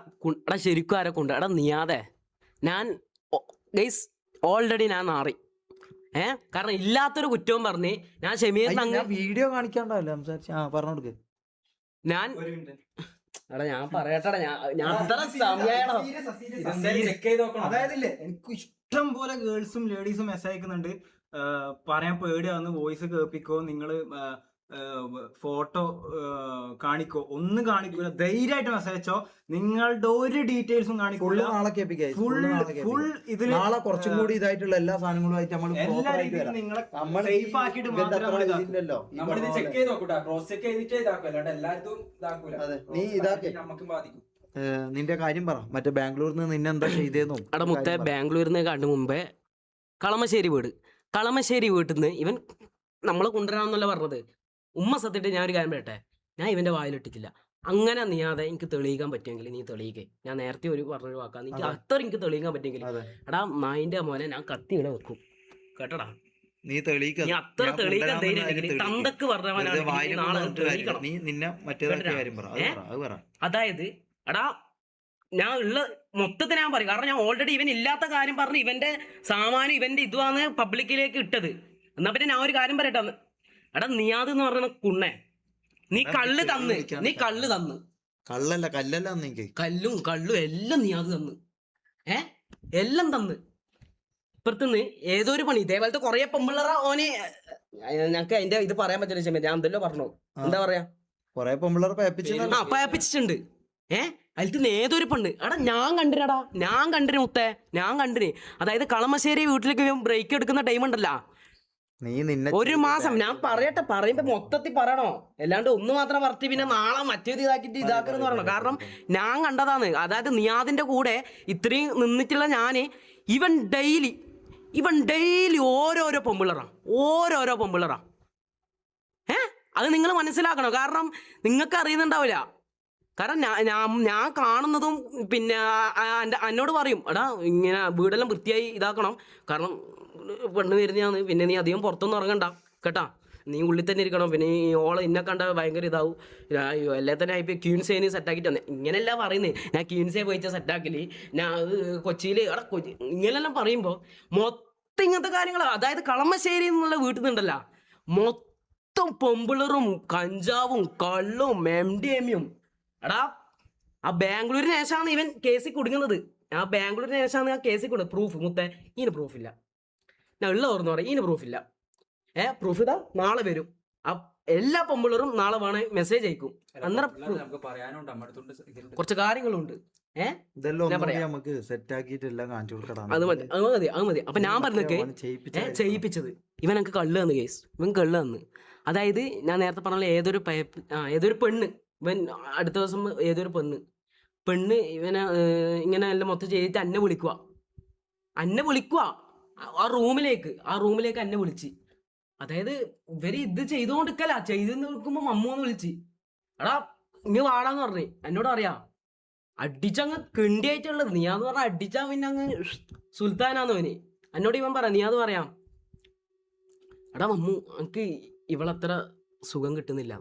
ശരിക്കും ആരെ കൊണ്ട്? എടാ നീയാതെ ഞാൻ ഗൈസ് ഓൾറെഡി ഞാൻ നാറി, കാരണം ഇല്ലാത്തൊരു കുറ്റവും പറഞ്ഞ് ഞാൻ ഷമീറിന് വീഡിയോ കാണിക്കാണ്ടല്ലോ സംസാരിച്ച്. പറഞ്ഞു കൊടുക്ക്. ഞാൻ പറയട്ടെടാ, ഞാൻ അത്ര സമയമാണോ? അതായത് എനിക്ക് ഇഷ്ടം പോലെ ഗേൾസും ലേഡീസും മെസ്സേജ് അയക്കുന്നുണ്ട്, പറയാൻ പേടിയാവുന്ന, വോയിസ് കേൾപ്പിക്കോ, നിങ്ങള് ഫോട്ടോ കാണിക്കോ, ഒന്നും കാണിക്കൂല, ധൈര്യമായിട്ട് മെസ്സേജ് അയച്ചോ, നിങ്ങളുടെ ഒരു ഡീറ്റെയിൽസും കാണിക്കൂല. നാളെ കുറച്ചും കൂടി ഇതായിട്ടുള്ള എല്ലാ സാധനങ്ങളുമായിട്ട് നമ്മൾ സേഫ് ആക്കിയിട്ട് നീ ഇതാക്കി നിന്റെ കാര്യം പറ. മറ്റേ ബാംഗ്ലൂരിൽ നിന്ന് നിന്നെ എന്താ ചെയ്തേന്നു? അവിടെ മുത്തേ ബാംഗ്ലൂരിൽ നിന്ന് കണ്ടു മുമ്പേ കളമശ്ശേരി വീട്ടിൽ നിന്ന് ഇവൻ നമ്മളെ കൊണ്ടുവരാമെന്നല്ല പറഞ്ഞത്. ഉമ്മ സത്യമായിട്ട് ഞാൻ ഒരു കാര്യം പറയട്ടെ, ഞാൻ ഇവന്റെ വായിലിട്ടിട്ടില്ല. അങ്ങനെ നീയാതെ എനിക്ക് തെളിയിക്കാൻ പറ്റുമെങ്കിൽ നീ തെളിയിക്കേ. ഞാൻ നേരത്തെ പറഞ്ഞൊരു വാക്കാ, എനിക്ക് അത്ര എനിക്ക് തെളിയിക്കാൻ പറ്റുമെങ്കിൽ എടാ നായിന്റെ മോനെ ഞാൻ കത്തി ഇവിടെ വെക്കും, കേട്ടടാ? നീ തെളിയിക്ക. നീ അത്ര ഞാൻ തെളിയിക്കാൻ കൊണ്ടുവരാമെന്നുള്ള ധൈര്യം കാര്യം ഉണ്ടെങ്കിൽ തെളിയിക്ക്. തന്തക്ക് വെറുതെ വായിലെ പറഞ്ഞവനാണെങ്കിൽ നാളെ കൊണ്ട് പറഞ്ഞിട്ട് കാര്യമില്ല. തെളിയിക്കണം. നീ നിന്നെ മറ്റേതാക്കിയ കേട്ടോ? കാര്യം പറ. അത് പറ. അതായത് എടാ ഞാൻ ഉള്ള മൊത്തത്തിൽ ഞാൻ പറയും, കാരണം ഞാൻ ഓൾറെഡി ഇവൻ ഇല്ലാത്ത കാര്യം പറഞ്ഞ് ഇവന്റെ സാമാനം ഇവന്റെ ഇതുവാണ് പബ്ലിക്കിലേക്ക് ഇട്ടത്. എന്നാ പിന്നെ ഞാൻ ഒരു കാര്യം പറയട്ടെ. എടാ നിയാദ് എന്ന് പറയുന്ന കുണ്ണെ, നീ കള്ള് തന്ന് കള്ളല്ല കല്ലല്ല എനിക്ക് കല്ലും എല്ലാം നിയാദ് തന്ന്, എല്ലാം തന്ന്. ഇപ്പുറത്തുനിന്ന് ഏതോ ഒരു പണി ഇതേപോലത്തെ കൊറേ പെമ്പിള്ളറ ഓനെ ഞങ്ങക്ക് അതിന്റെ ഇത് പറയാൻ പറ്റില്ല. ഞാൻ എന്തെല്ലോ പറഞ്ഞു, എന്താ പറയാ, കൊറേ പെമ്പിള്ളേർ പയപ്പിച്ചിട്ടുണ്ട്. അതിൽ ഏതൊരു പെണ്ണ് എടാ ഞാൻ കണ്ടിന് മുത്തേ, ഞാൻ കണ്ടിന്. അതായത് കളമശ്ശേരി വീട്ടിലേക്ക് ബ്രേക്ക് എടുക്കുന്ന ടൈം ഉണ്ടല്ലോ, നീ നിന്നെ ഒരു മാസം. ഞാൻ പറയുമ്പോ മൊത്തത്തിൽ പറയണോ, അല്ലാണ്ട് ഒന്ന് മാത്രം പറത്തി പിന്നെ നാളെ മറ്റേത് ഇതാക്കരുന്ന് പറയണോ. കാരണം ഞാൻ കണ്ടതാണ്. അതായത് നിയാദിന്റെ കൂടെ ഇത്രയും നിന്നിട്ടുള്ള ഞാന് ഇവൻ ഡെയിലി ഓരോരോ പെമ്പിള്ളറാ. അത് നിങ്ങൾ മനസ്സിലാക്കണം. കാരണം നിങ്ങൾക്ക് അറിയുന്നുണ്ടാവില്ല. കാരണം ഞാൻ കാണുന്നതും പിന്നെ എന്നോട് പറയും, എടാ ഇങ്ങനെ വീടെല്ലാം വൃത്തിയായി ഇതാക്കണം, കാരണം പെണ്ണ് വരുന്നതാണ്, പിന്നെ നീ അധികം പുറത്തൊന്നും ഇറങ്ങണ്ട കേട്ടാ, നീ ഉള്ളിൽ തന്നെ ഇരിക്കണം, പിന്നെ ഈ ഓളെ ഇന്നെ കണ്ട ഭയങ്കര ഇതാവും, എല്ലാം തന്നെ ഇപ്പം ക്യൂൻസേന് സെറ്റാക്കിയിട്ട് വന്നേ. ഇങ്ങനെയല്ല പറയുന്നത്, ഞാൻ ക്യൂൻസേ പോയിച്ച സെറ്റാക്കല്, ഞാൻ കൊച്ചിയിൽ ഇങ്ങനെല്ലാം പറയുമ്പോൾ മൊത്തം ഇങ്ങനത്തെ കാര്യങ്ങളാണ്. അതായത് കളമശ്ശേരി എന്നുള്ള വീട്ടിൽ നിന്നുണ്ടല്ല മൊത്തം പെമ്പിളറും കഞ്ചാവും കള്ളും MDMA-യും. എടാ ആ ബാംഗ്ലൂരിന് ശേഷമാണ് ഇവൻ കേസിൽ കുടുങ്ങുന്നത്. ആ ബാംഗ്ലൂരിന് ശേഷമാണ് ആ കേസിൽ കൊടുക്കുന്നത്. പ്രൂഫ് മുത്തേ, ഇതിന് പ്രൂഫില്ല. ഞാൻ ഉള്ള ഓർന്ന് പറയാം, ഇതിന് പ്രൂഫില്ല. പ്രൂഫ് ഇതാ നാളെ വരും. എല്ലാ പെമ്പിളറും നാളെ വേണേ മെസ്സേജ് അയക്കും. അന്നേരം കുറച്ച് കാര്യങ്ങളുണ്ട്. നമുക്ക് സെറ്റ് ആക്കിയിട്ട് എല്ലാം കാണിച്ചു കൊടുക്കണം. അത് മതി. അപ്പൊ ഞാൻ പറഞ്ഞൊക്കെ ചെയ്യിപ്പിച്ചത് ഇവൻ എനിക്ക് കള്ള് തന്നു കേസ്. ഇവൻ കള്ള് തന്ന്. അതായത് ഞാൻ നേരത്തെ പറഞ്ഞ ഏതൊരു പെണ്ണ്, ഇവൻ അടുത്ത ദിവസം ഏതൊരു പെണ്ണ് ഇവനെ ഇങ്ങനെ എല്ലാം മൊത്തം ചെയ്തിട്ട് എന്നെ വിളിക്കുക ആ റൂമിലേക്ക് എന്നെ വിളിച്ച്. അതായത് ഇവര് ഇത് ചെയ്ത് നിൽക്കുമ്പോ മമ്മൂന്ന് വിളിച്ച്, എടാ ഇങ്ങ് വാടാന്ന് പറഞ്ഞു. എന്നോട് അറിയാം അടിച്ചങ്ങ് കിണ്ടിയായിട്ടുള്ളത്. നീയാന്ന് പറഞ്ഞ അടിച്ചാ പിന്നെ അങ്ങ് സുൽത്താനാന്നവന്. എന്നോട് ഇവൻ പറയാം, നീയാന്ന് പറയാം, എടാ മമ്മു എനിക്ക് ഇവളത്ര സുഖം കിട്ടുന്നില്ല.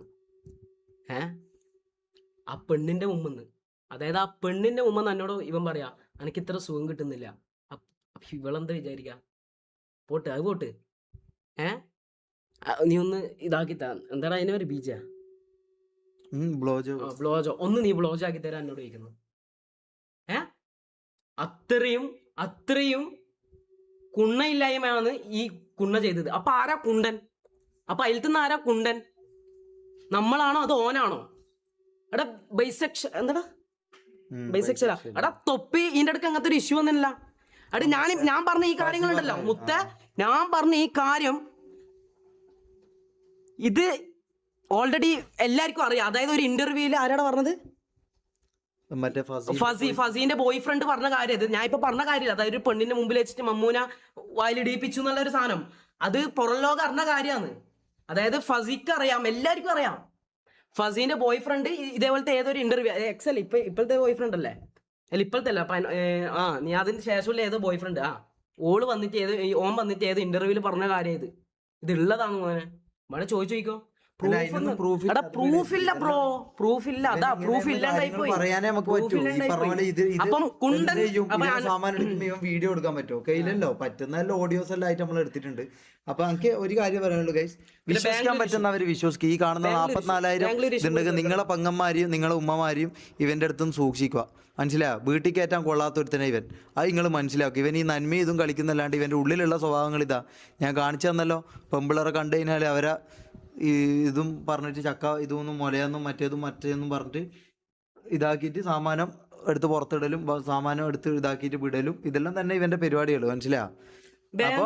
ആ പെണ്ണിന്റെ മുമ്പെന്ന്, അതായത് ആ പെണ്ണിന്റെ മുമ്പെന്ന് എന്നോട് ഇവൻ പറയാ എനിക്ക് ഇത്ര സുഖം കിട്ടുന്നില്ല. അപ്പൊ ഇവളെന്താ വിചാരിക്ക, പോട്ട് നീ ഒന്ന് ഇതാക്കിത്താ, എന്താടാ അതിനെ ഒരു ബീജ ബ്ലോജോ ഒന്ന് നീ ബ്ലോജോ ആക്കി തരാൻ എന്നോട് ചോദിക്കുന്നു. അത്രയും കുണ്ണയില്ലായ്മയാണ് ഈ കുണ്ണ ചെയ്തത്. അപ്പൊ ആരാ കുണ്ടൻ? അപ്പൊ അതിൽ ആരാ കുണ്ടൻ? നമ്മളാണോ അതോ ഓനാണോ? എടാ എന്താടാ ബൈസെക്ഷലാ? എടാ തൊപ്പി ഇതിന്റെ അടുക്ക് അങ്ങനത്തെ ഒരു ഇഷ്യൂ ഒന്നുമില്ല. എടാ ഞാൻ പറഞ്ഞ ഈ കാര്യങ്ങളുണ്ടല്ലോ മുത്ത, ഞാൻ പറഞ്ഞ ഈ കാര്യം ഇത് ഓൾറെഡി എല്ലാവർക്കും അറിയാം. അതായത് ഒരു ഇന്റർവ്യൂല് ആരാടാ പറഞ്ഞത്, ഫസീന്റെ ബോയ് ഫ്രണ്ട് പറഞ്ഞ കാര്യം ഇത്. ഞാൻ ഇപ്പൊ പറഞ്ഞ കാര്യമില്ല. അതായത് ഒരു പെണ്ണിന്റെ മുമ്പിൽ വെച്ചിട്ട് മമ്മൂന വായിലിടിപ്പിച്ചു എന്നുള്ള ഒരു സാധനം, അത് പുറം ലോകം അറിഞ്ഞ കാര്യമാണ്. അതായത് ഫസിക്ക് അറിയാം, എല്ലാവർക്കും അറിയാം. ഫസീന്റെ ബോയ് ഫ്രണ്ട് ഇതേപോലത്തെ ഏതൊരു ഇന്റർവ്യൂ എക്സൽ ഇപ്പോഴത്തെ ബോയ് ഫ്രണ്ട് അല്ലേ, അല്ല ഇപ്പോഴത്തെ അല്ല, നീ അതിന് ശേഷമുള്ള ഏതോ ബോയ് ഫ്രണ്ട് ഓള് വന്നിട്ട് ഓൻ വന്നിട്ട് ഏതോ ഇന്റർവ്യൂല് പറഞ്ഞ കാര്യം ഇത് ഉള്ളതാണ് മോനെ. വേണേ ചോദിക്കോ. പ്രൂഫില്ല ബ്രോ, പ്രൂഫില്ല. അതാ പ്രൂഫ് ഇല്ലാണ്ടായി പോയി. അപ്പം കുണ്ടൻ വീഡിയോ എടുക്കാൻ പറ്റുമോ? കയ്യിലല്ലോ പറ്റുന്ന ഓഡിയോസ് എല്ലാം ആയിട്ട് നമ്മൾ എടുത്തിട്ടുണ്ട്. അപ്പൊ എനിക്ക് ഒരു കാര്യം പറയാനുള്ളൂ ഗൈസ്, വിശ്വസിക്കാൻ പറ്റുന്നവര് വിശ്വസിക്കുക. ഈ കാണുന്ന 44,000 ഇതുണ്ടെങ്കിൽ നിങ്ങളെ പെങ്ങന്മാരെയും നിങ്ങളെ ഉമ്മമാരെയും ഇവന്റെ അടുത്തുനിന്ന് സൂക്ഷിക്കുക. മനസ്സിലായോ? വീട്ടിൽ കയറ്റാൻ കൊള്ളാത്തൊരുത്തനെ ഇവൻ. അത് നിങ്ങൾ മനസ്സിലാക്കുക. ഇവൻ ഈ നന്മ ഇതും കളിക്കുന്നല്ലാണ്ട് ഇവന്റെ ഉള്ളിലുള്ള സ്വഭാവങ്ങൾ ഇതാ ഞാൻ കാണിച്ചു തന്നല്ലോ. പെമ്പിളറെ കണ്ടു കഴിഞ്ഞാൽ അവരെ ഈ ഇതും പറഞ്ഞിട്ട് ചക്ക ഇതൊന്നും മുലയെന്നും മറ്റേന്നും പറഞ്ഞിട്ട് ഇതാക്കിയിട്ട് സാമാനം എടുത്ത് പുറത്തിടലും സാമാനം എടുത്ത് ഇതാക്കിയിട്ട് വിടലും ഇതെല്ലാം തന്നെ ഇവന്റെ പരിപാടികൾ. മനസ്സിലായോ? അപ്പൊ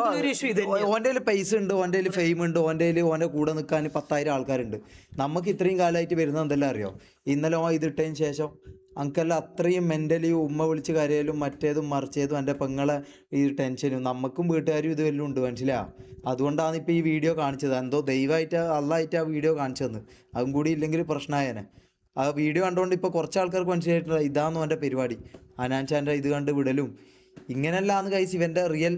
ഓൻ്റെ പൈസ ഉണ്ട്, ഓൻ്റെ ഫെയിം ഉണ്ട്, ഓൻ്റെ കൂടെ നിൽക്കാൻ 10,000 ആൾക്കാരുണ്ട്. നമുക്ക് ഇത്രയും കാലമായിട്ട് വരുന്നത് എന്തെല്ലാം അറിയോ? ഇന്നലെ ഇതിട്ടതിന് ശേഷം അനക്കെല്ലാം അത്രയും മെൻ്റലി ഉമ്മ വിളിച്ച് കരയലും മറ്റേതും മറിച്ചതും എൻ്റെ പെങ്ങളെ ഈ ടെൻഷനും നമുക്കും വീട്ടുകാരും ഇതെല്ലാം ഉണ്ട്. മനസ്സിലായോ? അതുകൊണ്ടാണ് ഇപ്പോൾ ഈ വീഡിയോ കാണിച്ചത്. എന്തോ ദൈവമായിട്ട് അള്ളായിട്ട് ആ വീഡിയോ കാണിച്ചു തന്നു. അതും കൂടി ഇല്ലെങ്കിൽ പ്രശ്നമായേനെ. ആ വീഡിയോ കണ്ടുകൊണ്ട് ഇപ്പോൾ കുറച്ച് ആൾക്കാർക്ക് മനസ്സിലായിട്ടില്ല ഇതാണെന്നും എൻ്റെ പരിപാടി. അനാൻചാൻ്റെ ഇത് കണ്ട് വിടലും ഇങ്ങനെയല്ലാന്ന് കഴിച്ച് ഇവൻ്റെ റിയൽ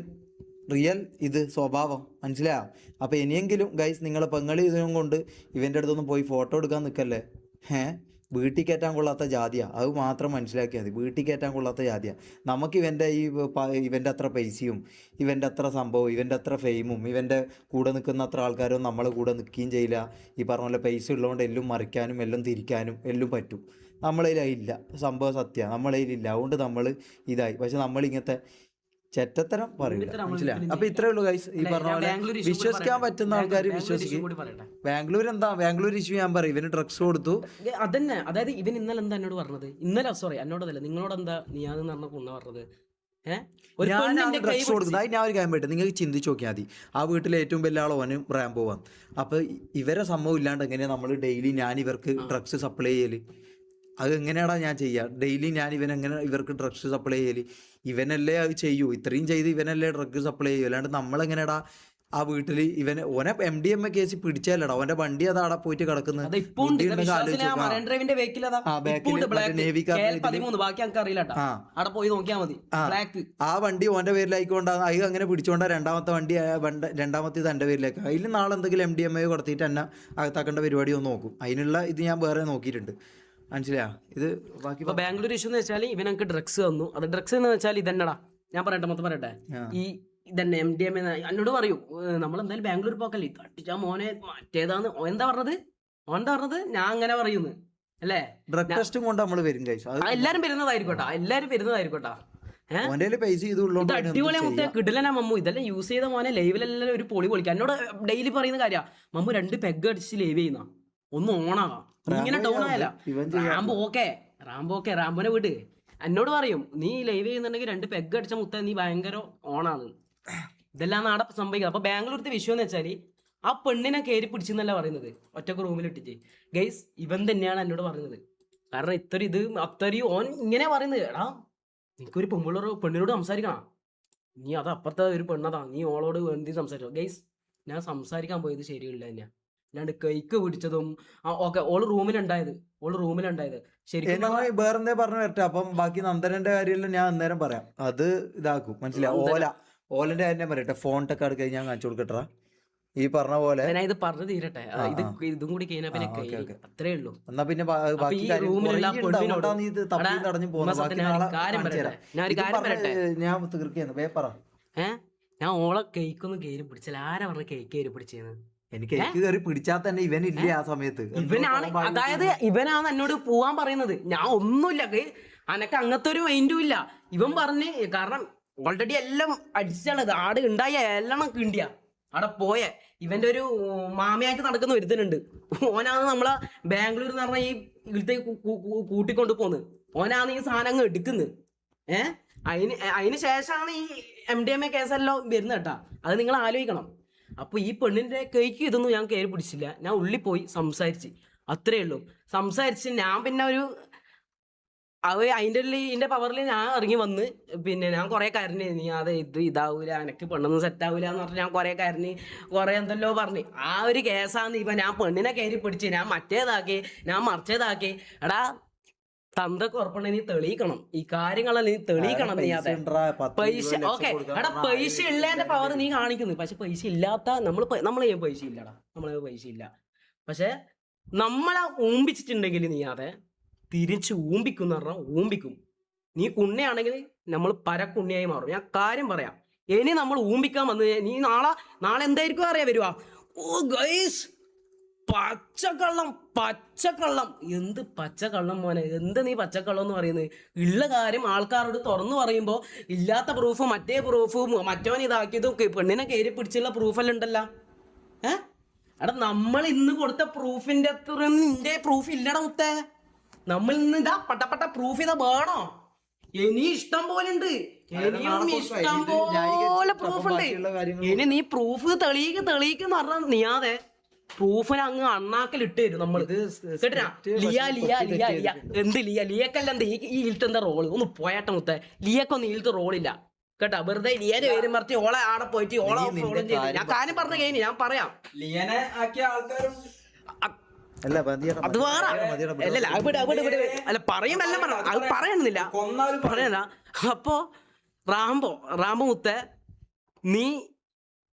റിയൽ ഇത് സ്വഭാവം, മനസ്സിലായോ? അപ്പോൾ ഇനിയെങ്കിലും ഗൈസ് നിങ്ങൾ പെങ്ങളി ഇതിനും കൊണ്ട് ഇവൻ്റെ അടുത്തൊന്നും പോയി ഫോട്ടോ എടുക്കാൻ നിൽക്കല്ലേ. വീട്ടിൽ കയറ്റാൻ കൊള്ളാത്ത ജാതിയാണ്, അത് മാത്രം മനസ്സിലാക്കിയാൽ മതി. വീട്ടിൽ കയറ്റാൻ കൊള്ളാത്ത ജാതിയാണ്. നമുക്ക് ഇവൻ്റെ ഇവൻ്റെ അത്ര പൈസയും ഇവൻ്റെ അത്ര സംഭവം ഇവൻ്റെ അത്ര ഫെയിമും ഇവൻ്റെ കൂടെ നിൽക്കുന്ന അത്ര ആൾക്കാരും നമ്മളെ കൂടെ നിൽക്കുകയും ചെയ്യില്ല. ഈ പറഞ്ഞ പോലെ പൈസ ഉള്ളതുകൊണ്ട് എല്ലാം മറിക്കാനും എല്ലാം തിരിക്കാനും എല്ലാം പറ്റും. നമ്മളതിലില്ല, സംഭവം സത്യമാണ്, നമ്മളതിലില്ല. അതുകൊണ്ട് നമ്മൾ ഇതായി. പക്ഷെ നമ്മളിങ്ങനത്തെ ചെറ്റത്തരം പറയില്ല, മനസ്സിലായി? അപ്പൊ ഇത്രേ ഉള്ളൂ ഗൈസ്. ഈ പറഞ്ഞ പോലെ വിശ്വസിക്കാൻ പറ്റുന്ന ആൾക്കാർ വിശ്വസിക്കും. ബാംഗ്ലൂർ എന്താ, ബാംഗ്ലൂർ ഇഷ്യൂ ഞാൻ പറയും. ഇവന് ഡ്രഗ്സ് കൊടുത്തു അതന്നെ. അതായത് ഇവൻ ഇന്നലെ എന്താ എന്നോട് പറഞ്ഞത്, ഇന്നലെ സോറി എന്നോടല്ല നിങ്ങളോട് എന്താ നീയാന്ന് പറഞ്ഞ കുണ്ണ പറഞ്ഞത്, ഡ്രഗ്സ് കൊടുക്കുന്നത്. അത് ഞാൻ ഒരു കാര്യം പറ്റും, നിങ്ങൾക്ക് ചിന്തിച്ച് നോക്കിയാൽ മതി. ആ വീട്ടിലെ ഏറ്റവും വലിയ ആൾ ഓന് റാംബോ വന്നു. അപ്പൊ ഇവരെ സംഭവം ഇല്ലാണ്ട് എങ്ങനെയാ നമ്മൾ ഡെയിലി ഞാൻ ഇവർക്ക് ഡ്രഗ്സ് സപ്ലൈ ചെയ്യല്? അത് എങ്ങനെയാടാ ഞാൻ ചെയ്യുക? ഡെയിലി ഞാൻ ഇവനെങ്ങനെ ഇവർക്ക് ഡ്രഗ്സ് സപ്ലൈ ചെയ്യല്? ഇവനല്ലേ അത് ചെയ്യൂ, ഇത്രയും ചെയ്ത് ഇവനല്ലേ ഡ്രഗ് സപ്ലൈ ചെയ്യൂ. അല്ലാണ്ട് നമ്മളെങ്ങനെയാടാ ആ വീട്ടിൽ ഓനെ MDMA കേസിൽ പിടിച്ചാലടാ അവന്റെ വണ്ടി അത് അവിടെ പോയിട്ട് കിടക്കുന്നത്. ആ വണ്ടി ഓന്റെ പേരിലായിക്കൊണ്ടാ അത് അങ്ങനെ പിടിച്ചോണ്ടാ രണ്ടാമത്തേത് എന്റെ പേരിലേക്ക്. അതിൽ നാളെ എന്തെങ്കിലും MDMA കൊടുത്തിട്ട് എന്നെ അകത്താക്കേണ്ട പരിപാടി ഒന്ന് നോക്കും. അതിനുള്ള ഇത് ഞാൻ വേറെ നോക്കിയിട്ടുണ്ട്, മനസ്സിലാ? ഇത് ബാക്കി ബാംഗ്ലൂർ ഇഷ്യൂ എന്ന് വെച്ചാൽ ഇവൻ എനിക്ക് ഡ്രഗ്സ് തന്നു. അത് ഡ്രഗ്സ് എന്ന് വെച്ചാൽ ഇതെന്നടാ, ഞാൻ പറയട്ടെ, മൊത്തം പറയട്ടെ. ഈ ഇതന്നെ MDMA എന്നോട് പറയൂ, നമ്മളെന്തായാലും ബാംഗ്ലൂർ പോക്കല്ലേ, തട്ടിച്ചാ മോനെ മറ്റേതാന്ന് എന്താ പറഞ്ഞത്, ഞാൻ അങ്ങനെ പറയുന്നു അല്ലേ? ഡ്രഗ് ടെസ്റ്റും കൊണ്ട് നമ്മൾ വരും കഴിച്ചു. എല്ലാരും വരുന്നതായിരിക്കോട്ടാ. ഇത് അടിപൊളിയാ മുത്തേ, കിടിലനാ മമ്മു. ഇതെല്ലാം യൂസ് ചെയ്ത മോനെ ലൈവിലെല്ലാം ഒരു പൊളി പൊളിക്കാം. എന്നോട് ഡെയിലി പറയുന്ന കാര്യ, മമ്മു 2 പെഗ് അടിച്ച് ലൈവ് ചെയ്യുന്ന ഒന്ന് ഓണാവാം. ഇങ്ങനെ ഡൗൺ ആയല്ല റാംബോനെ വിട്. എന്നോട് പറയും നീ ലൈവ് ചെയ്യുന്നുണ്ടെങ്കിൽ 2 പെഗ് അടിച്ച മുത്ത നീ ഭയങ്കര ഓണാണ്. ഇതെല്ലാം നാടെ സംഭവിക്കുന്നത്. അപ്പൊ ബാംഗ്ലൂരത്തെ വിഷയം എന്ന് വെച്ചാല് ആ പെണ്ണിനെ കയറി പിടിച്ചെന്നല്ല പറയുന്നത്, ഒറ്റക്ക് റൂമിലിട്ടിട്ട്. ഗൈസ് ഇവൻ തന്നെയാണ് എന്നോട് പറയുന്നത്. കാരണം അത്രയും ഓൻ ഇങ്ങനെ പറയുന്നത്, എടാ നിനക്കൊരു പെണ്ണിനോട് സംസാരിക്കണം, നീ അത് അപ്പുറത്തെ ഒരു പെണ്ണതാ, നീ ഓളോട് എന്ത് സംസാരിച്ചോ. ഗൈസ് ഞാൻ സംസാരിക്കാൻ പോയത് ശരിയില്ല തന്നെയാ. അല്ലാണ്ട് കൈക്ക് പിടിച്ചതും ഓക്കെ ഓള് റൂമിലുണ്ടായത് ശരിക്കും വേറെന്തേ പറഞ്ഞു വരട്ടെ. അപ്പം ബാക്കി നന്ദനന്റെ കാര്യമെല്ലാം ഞാൻ അന്നേരം പറയാം, അത് ഇതാക്കും, മനസ്സിലാവും? ഓലന്റെ കാര്യം പറയട്ടെ. ഫോൺ ടെക്ക് അടുക്ക ഞാൻ കാണിച്ചു കൊടുക്കട്ടാ ഈ പറഞ്ഞ പോലെ. ഞാൻ ഇത് പറഞ്ഞു തീരട്ടെ, ഇതും കൂടി കഴിഞ്ഞാൽ പിന്നെ അത്രേ ഉള്ളൂ. എന്നാ പിന്നെ ഞാൻ തീർക്കുന്നു. ഞാൻ ഓളെ കേക്കൊന്നും കയറി പിടിച്ചാൽ ആരാ പറഞ്ഞ കേക്ക് കയറി പിടിച്ചേന്ന്? എനിക്ക് കയറി പിടിച്ചാൽ തന്നെ ഇവനില്ല ആ സമയത്ത്. അതായത് ഇവനാണ് എന്നോട് പോവാൻ പറയുന്നത്. ഞാൻ ഒന്നുമില്ല, അനക്ക് അങ്ങനത്തെ ഒരു മൈൻഡും ഇല്ല. ഇവൻ പറഞ്ഞ്, കാരണം ഓൾറെഡി എല്ലാം അടിച്ചുള്ളത് ആട് ഉണ്ടായ എല്ലാം കിണ്ടിയ അവിടെ പോയ ഇവന്റെ ഒരു മാമയായിട്ട് നടക്കുന്ന ഒരുത്തനുണ്ട്. ഓനാണ് നമ്മളെ ബാംഗ്ലൂർ എന്ന് പറഞ്ഞ ഈ ഇവിടുത്തേക്ക് കൂട്ടിക്കൊണ്ട് പോന്ന്. ഓനാണ് ഈ സാധനങ്ങൾ എടുക്കുന്നത്. അതിന് ശേഷമാണ് ഈ MDMA കേസെല്ലാം വരുന്നത് കേട്ടാ. അത് നിങ്ങൾ ആലോചിക്കണം. അപ്പൊ ഈ പെണ്ണിന്റെ കൈക്ക് ഇതൊന്നും ഞാൻ കയറി പിടിച്ചില്ല. ഞാൻ ഉള്ളിൽ പോയി സംസാരിച്ച്, അത്രേ ഉള്ളൂ. സംസാരിച്ച് ഞാൻ പിന്നെ ഒരു അതിന്റെ പവറിൽ ഞാൻ ഇറങ്ങി വന്ന്, പിന്നെ ഞാൻ കുറെ കരഞ്ഞ്, നീ അത് ഇതാവൂല, എനക്ക് പെണ്ണൊന്നും സെറ്റ് ആവൂല എന്ന് പറഞ്ഞ് ഞാൻ കുറെ കരഞ്ഞ്, കുറെ എന്തെല്ലോ പറഞ്ഞ്. ആ ഒരു കേസാന്ന് ഇപ്പൊ ഞാൻ പെണ്ണിനെ കയറി പിടിച്ച്, ഞാൻ മറ്റേതാക്കി, ഞാൻ മറിച്ചേതാക്കി. എടാ തന്തൊക്കെ ഉറപ്പുണ്ടെ നീ തെളിയിക്കണം, ഈ കാര്യങ്ങളെല്ലാം നീ തെളിയിക്കണം. നീ അതെ പൈസ ഓക്കെ എടാ, പൈസ ഉള്ളതിന്റെ പവർ നീ കാണിക്കുന്നു. പക്ഷെ പൈസ ഇല്ലാത്ത നമ്മളെ പൈസ ഇല്ലടാ, നമ്മളെ പൈസ ഇല്ല. പക്ഷെ നമ്മളെ ഊമ്പിച്ചിട്ടുണ്ടെങ്കിൽ നീ അതെ തിരിച്ച് ഊമ്പിക്കും പറഞ്ഞാൽ ഊമ്പിക്കും. നീ കുണ്ണയാണെങ്കിൽ നമ്മൾ പരക്കുണ്ണിയായി മാറും. ഞാൻ കാര്യം പറയാം. ഇനി നമ്മൾ ഊമ്പിക്കാൻ വന്ന് നീ നാളെ എന്തായിരിക്കും അറിയാൻ വരുവാ, ഓ ഗൈസ് പച്ചക്കള്ളം. എന്ത് പച്ചക്കള്ളം മോനെ, എന്ത് നീ പച്ചക്കള്ളം എന്ന് പറയുന്നത്? ഉള്ള കാര്യം ആൾക്കാരോട് തുറന്നു പറയുമ്പോ ഇല്ലാത്ത പ്രൂഫ്, മറ്റേ പ്രൂഫ്, മറ്റവൻ ഇതാക്കിയതും പെണ്ണിനെ കയറി പിടിച്ചുള്ള പ്രൂഫെല്ലാം ഉണ്ടല്ലോ. എടാ നമ്മൾ ഇന്ന് കൊടുത്ത പ്രൂഫിന്റെ അത്ര നിന്റെ പ്രൂഫ് ഇല്ലടാ മുത്തേ. നമ്മൾ ഇന്ന് ഇതാ പട്ട പ്രൂഫ് ഇതാ വേണോ? ഇനി ഇഷ്ടം പോലെ ഉണ്ട്, ഇനിയും ഇഷ്ടം പോലെ പ്രൂഫ് ഉണ്ട്. ഇനി നീ പ്രൂഫ് തെളിയിക്കെന്ന് പറഞ്ഞാൽ നീ അതെ പ്രൂഫിനെ അങ്ങ് അണ്ണാക്കൽ ഇട്ട് തരും നമ്മൾ. കേട്ടാ എന്ത് ലിയക്കല്ല എന്ത് ഈ ഇൽത്ത് എന്താ റോള്? ഒന്ന് പോയാട്ടെ മുത്തേ, ലിയക്കൊന്നും ഇൽത്ത് റോളില്ല കേട്ടാ. വെറുതെ ലിയനെ പേരും മറിച്ച് ഓളെ ആടെ പോയിട്ട് ഓളെ ഫോളോ ചെയ്ത് ഞാൻ കാര്യം പറഞ്ഞ കഴിഞ്ഞ് ഞാൻ പറയാം. ലിയനെ ആക്കിയ ആൾക്കാരും അത് വേറെ അല്ല പറയുമല്ല അത് പറയണമെന്നില്ല. അപ്പോ റാംബോ മുത്തേ നീ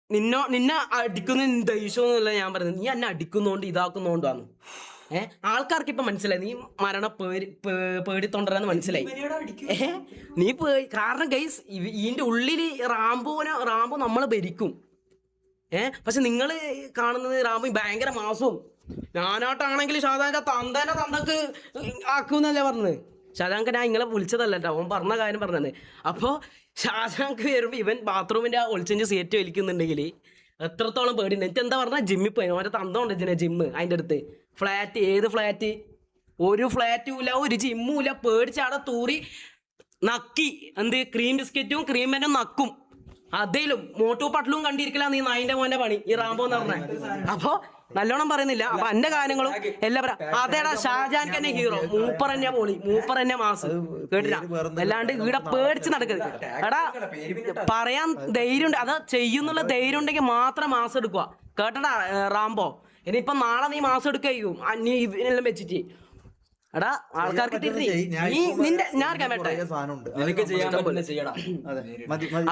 നിന്നെ അടിക്കുന്ന ദേഷ്യമൊന്നുമില്ല ഞാൻ പറയുന്നത്, നീ എന്നെ അടിക്കുന്നോണ്ട് ഇതാക്കുന്നോണ്ടാണ്. ആൾക്കാർക്ക് ഇപ്പൊ മനസ്സിലായി നീ പേടിത്തൊണ്ടരാന്ന് മനസ്സിലായി. നീ കാരണം ഗൈസ് ഇതിന്റെ ഉള്ളില് റാംബോ നമ്മള് ഭരിക്കും. പക്ഷെ നിങ്ങള് കാണുന്നത് റാംബോ ഭയങ്കര മാസവും ഞാനായിട്ടാണെങ്കിൽ ഷാജാങ്ക തന്തക്ക് ആക്കൂന്നല്ലേ പറഞ്ഞത്. ഷാജാങ്ക ഞാൻ നിങ്ങളെ വിളിച്ചതല്ല കേട്ടോ, അവൻ പറഞ്ഞ കാര്യം പറഞ്ഞത്. അപ്പോൾ ഷാജാങ്ക് വരുമ്പോൾ ഇവൻ ബാത്റൂമിൻ്റെ ആ ഒളിച്ചഞ്ച് സീറ്റ് വലിക്കുന്നുണ്ടെങ്കിൽ എത്രത്തോളം പേടിയുണ്ട്. എനിക്ക് എന്താ പറഞ്ഞാൽ ജിമ്മിൽ പോയി അവൻ്റെ തന്തമുണ്ട് ജിമ്മ് അതിൻ്റെ അടുത്ത് ഫ്ലാറ്റ്. ഏത് ഫ്ലാറ്റ്? ഒരു ഫ്ലാറ്റും ഇല്ല, ഒരു ജിമ്മും ഇല്ല. പേടിച്ചാടെ തൂറി നക്കി എന്ത് ക്രീം ബിസ്ക്കറ്റും ക്രീം പെന്നും നക്കും. അതേലും മോട്ടു പട്ടലും കണ്ടിരിക്കില്ല നീ നായിന്റെ മോന്റെ പണി ഈ റാംബോ എന്ന് പറഞ്ഞ. അപ്പൊ നല്ലോണം പറയുന്നില്ല. അപ്പൊ എന്റെ കാര്യങ്ങളും എല്ലാവരും അതേടാ ഷാജാൻ തന്നെ ഹീറോ, മൂപ്പർ തന്നെ പോളി, മൂപ്പർ തന്നെ മാസ്. കേട്ടില്ല? അല്ലാണ്ട് ഇവിടെ പേടിച്ച് നടക്കരുത്. എടാ പറയാൻ ധൈര്യമുണ്ട്, അത് ചെയ്യുന്നുള്ള ധൈര്യം ഉണ്ടെങ്കിൽ മാത്രം മാസം എടുക്കുക. കേട്ടടാ റാംബോ? ഇനിയിപ്പൊ നാളെ നീ മാസം എടുക്കും നീ ഇവനെല്ലാം വെച്ചിട്ട്. എടാ ആൾക്കാർക്ക്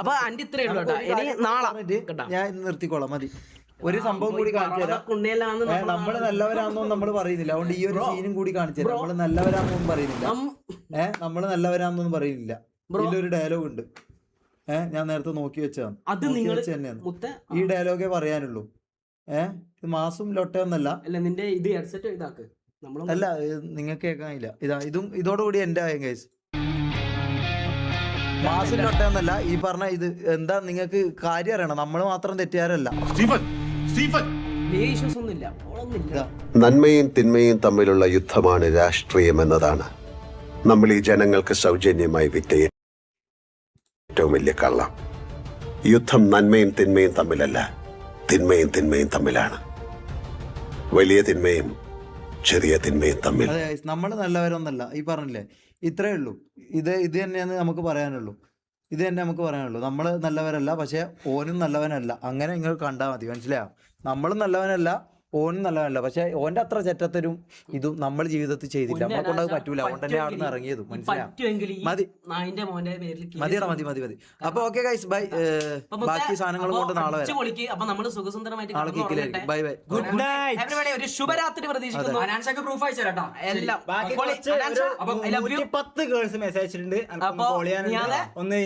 അപ്പൊ അന്റെ ഇത്രയേ ഉള്ളൂ കേട്ടാ. ഇനി നാളെ ഞാൻ നിർത്തിക്കോളാം. മതി. ഒരു സംഭവം കൂടി കാണിച്ചു തരാം. നമ്മള് നല്ലവരാണെന്നൊന്നും നമ്മൾ പറയുന്നില്ല. അതുകൊണ്ട് ഈ ഒരു സീനും കൂടി കാണിച്ചു തരാം. നമ്മള് നല്ലവരാണെന്നൊന്നും പറയുന്നില്ല. നമ്മള് നല്ലവരാണെന്നൊന്നും പറയുന്നില്ല. ഇതിലൊരു ഡയലോഗ് ഉണ്ട്. ഞാൻ നേരത്തെ നോക്കി വെച്ചതാണ്. അത് നിങ്ങൾ തന്നെയാണ് ഈ ഡയലോഗേ പറയാനുള്ളൂ. ഇത് മാസും ലൊട്ടയൊന്നല്ല. അല്ല നിന്റെ ഇത് ഹെഡ്സെറ്റ് ഇതാക്ക്. അല്ല നിങ്ങൾക്ക് കേൾക്കാനില്ല. ഇതോടുകൂടി എന്റെ ആയ കേസ് മാസും ലൊട്ടയൊന്നല്ല. ഈ പറഞ്ഞ ഇത് എന്താ നിങ്ങൾക്ക് കാര്യം അറിയണം. നമ്മൾ മാത്രം തെറ്റുകാരല്ല. നന്മയും തിന്മയും തമ്മിലുള്ള യുദ്ധമാണ് രാഷ്ട്രീയം എന്നതാണ് നമ്മൾ ഈ ജനങ്ങൾക്ക് സൗജന്യമായി വിറ്റ ഏറ്റവും വലിയ കള്ളം. യുദ്ധം നന്മയും തിന്മയും തമ്മിലല്ല, തിന്മയും തിന്മയും തമ്മിലാണ്. വലിയ തിന്മയും ചെറിയ തിന്മയും തമ്മിൽ. അതെ, നമ്മൾ നല്ലവരൊന്നല്ല. ഈ പറഞ്ഞില്ലേ, ഇത്രേ ഉള്ളൂ. ഇത് തന്നെയാണ് നമുക്ക് പറയാനുള്ളൂ. ഇത് തന്നെ നമുക്ക് പറയാനുള്ളൂ. നമ്മൾ നല്ലവരല്ല, പക്ഷെ ഓനും നല്ലവനല്ല. അങ്ങനെ നിങ്ങൾ കണ്ടാൽ മതി. മനസ്സിലായോ? നമ്മളും നല്ലവനല്ല, ഓനും നല്ലവനല്ല. പക്ഷെ ഓന്റെ അത്ര ചെറ്റത്തരും ഇതും നമ്മൾ ജീവിതത്തിൽ ചെയ്തില്ല. നമ്മളെ കൊണ്ട് അത് പറ്റൂല. അതുകൊണ്ട് തന്നെ അവിടെ നിന്ന് ഇറങ്ങിയതും. മനസ്സിലായോ? മതി മതിയടാ, മതി മതി മതി. അപ്പൊ ഓക്കെ ഗൈസ്, ബൈ. ബാക്കി സാധനങ്ങളും കൊണ്ട് നാളെ വരാം. നാളെ കിക്കിലായിരിക്കും. Bye bye. Good night. ഒരു ശുഭരാത്രി പ്രതീക്ഷിക്കുന്നു. ബാക്കി 10 ഗേൾസ് മെസ്സേജ് അയച്ചിട്ടുണ്ട്. ഒന്ന്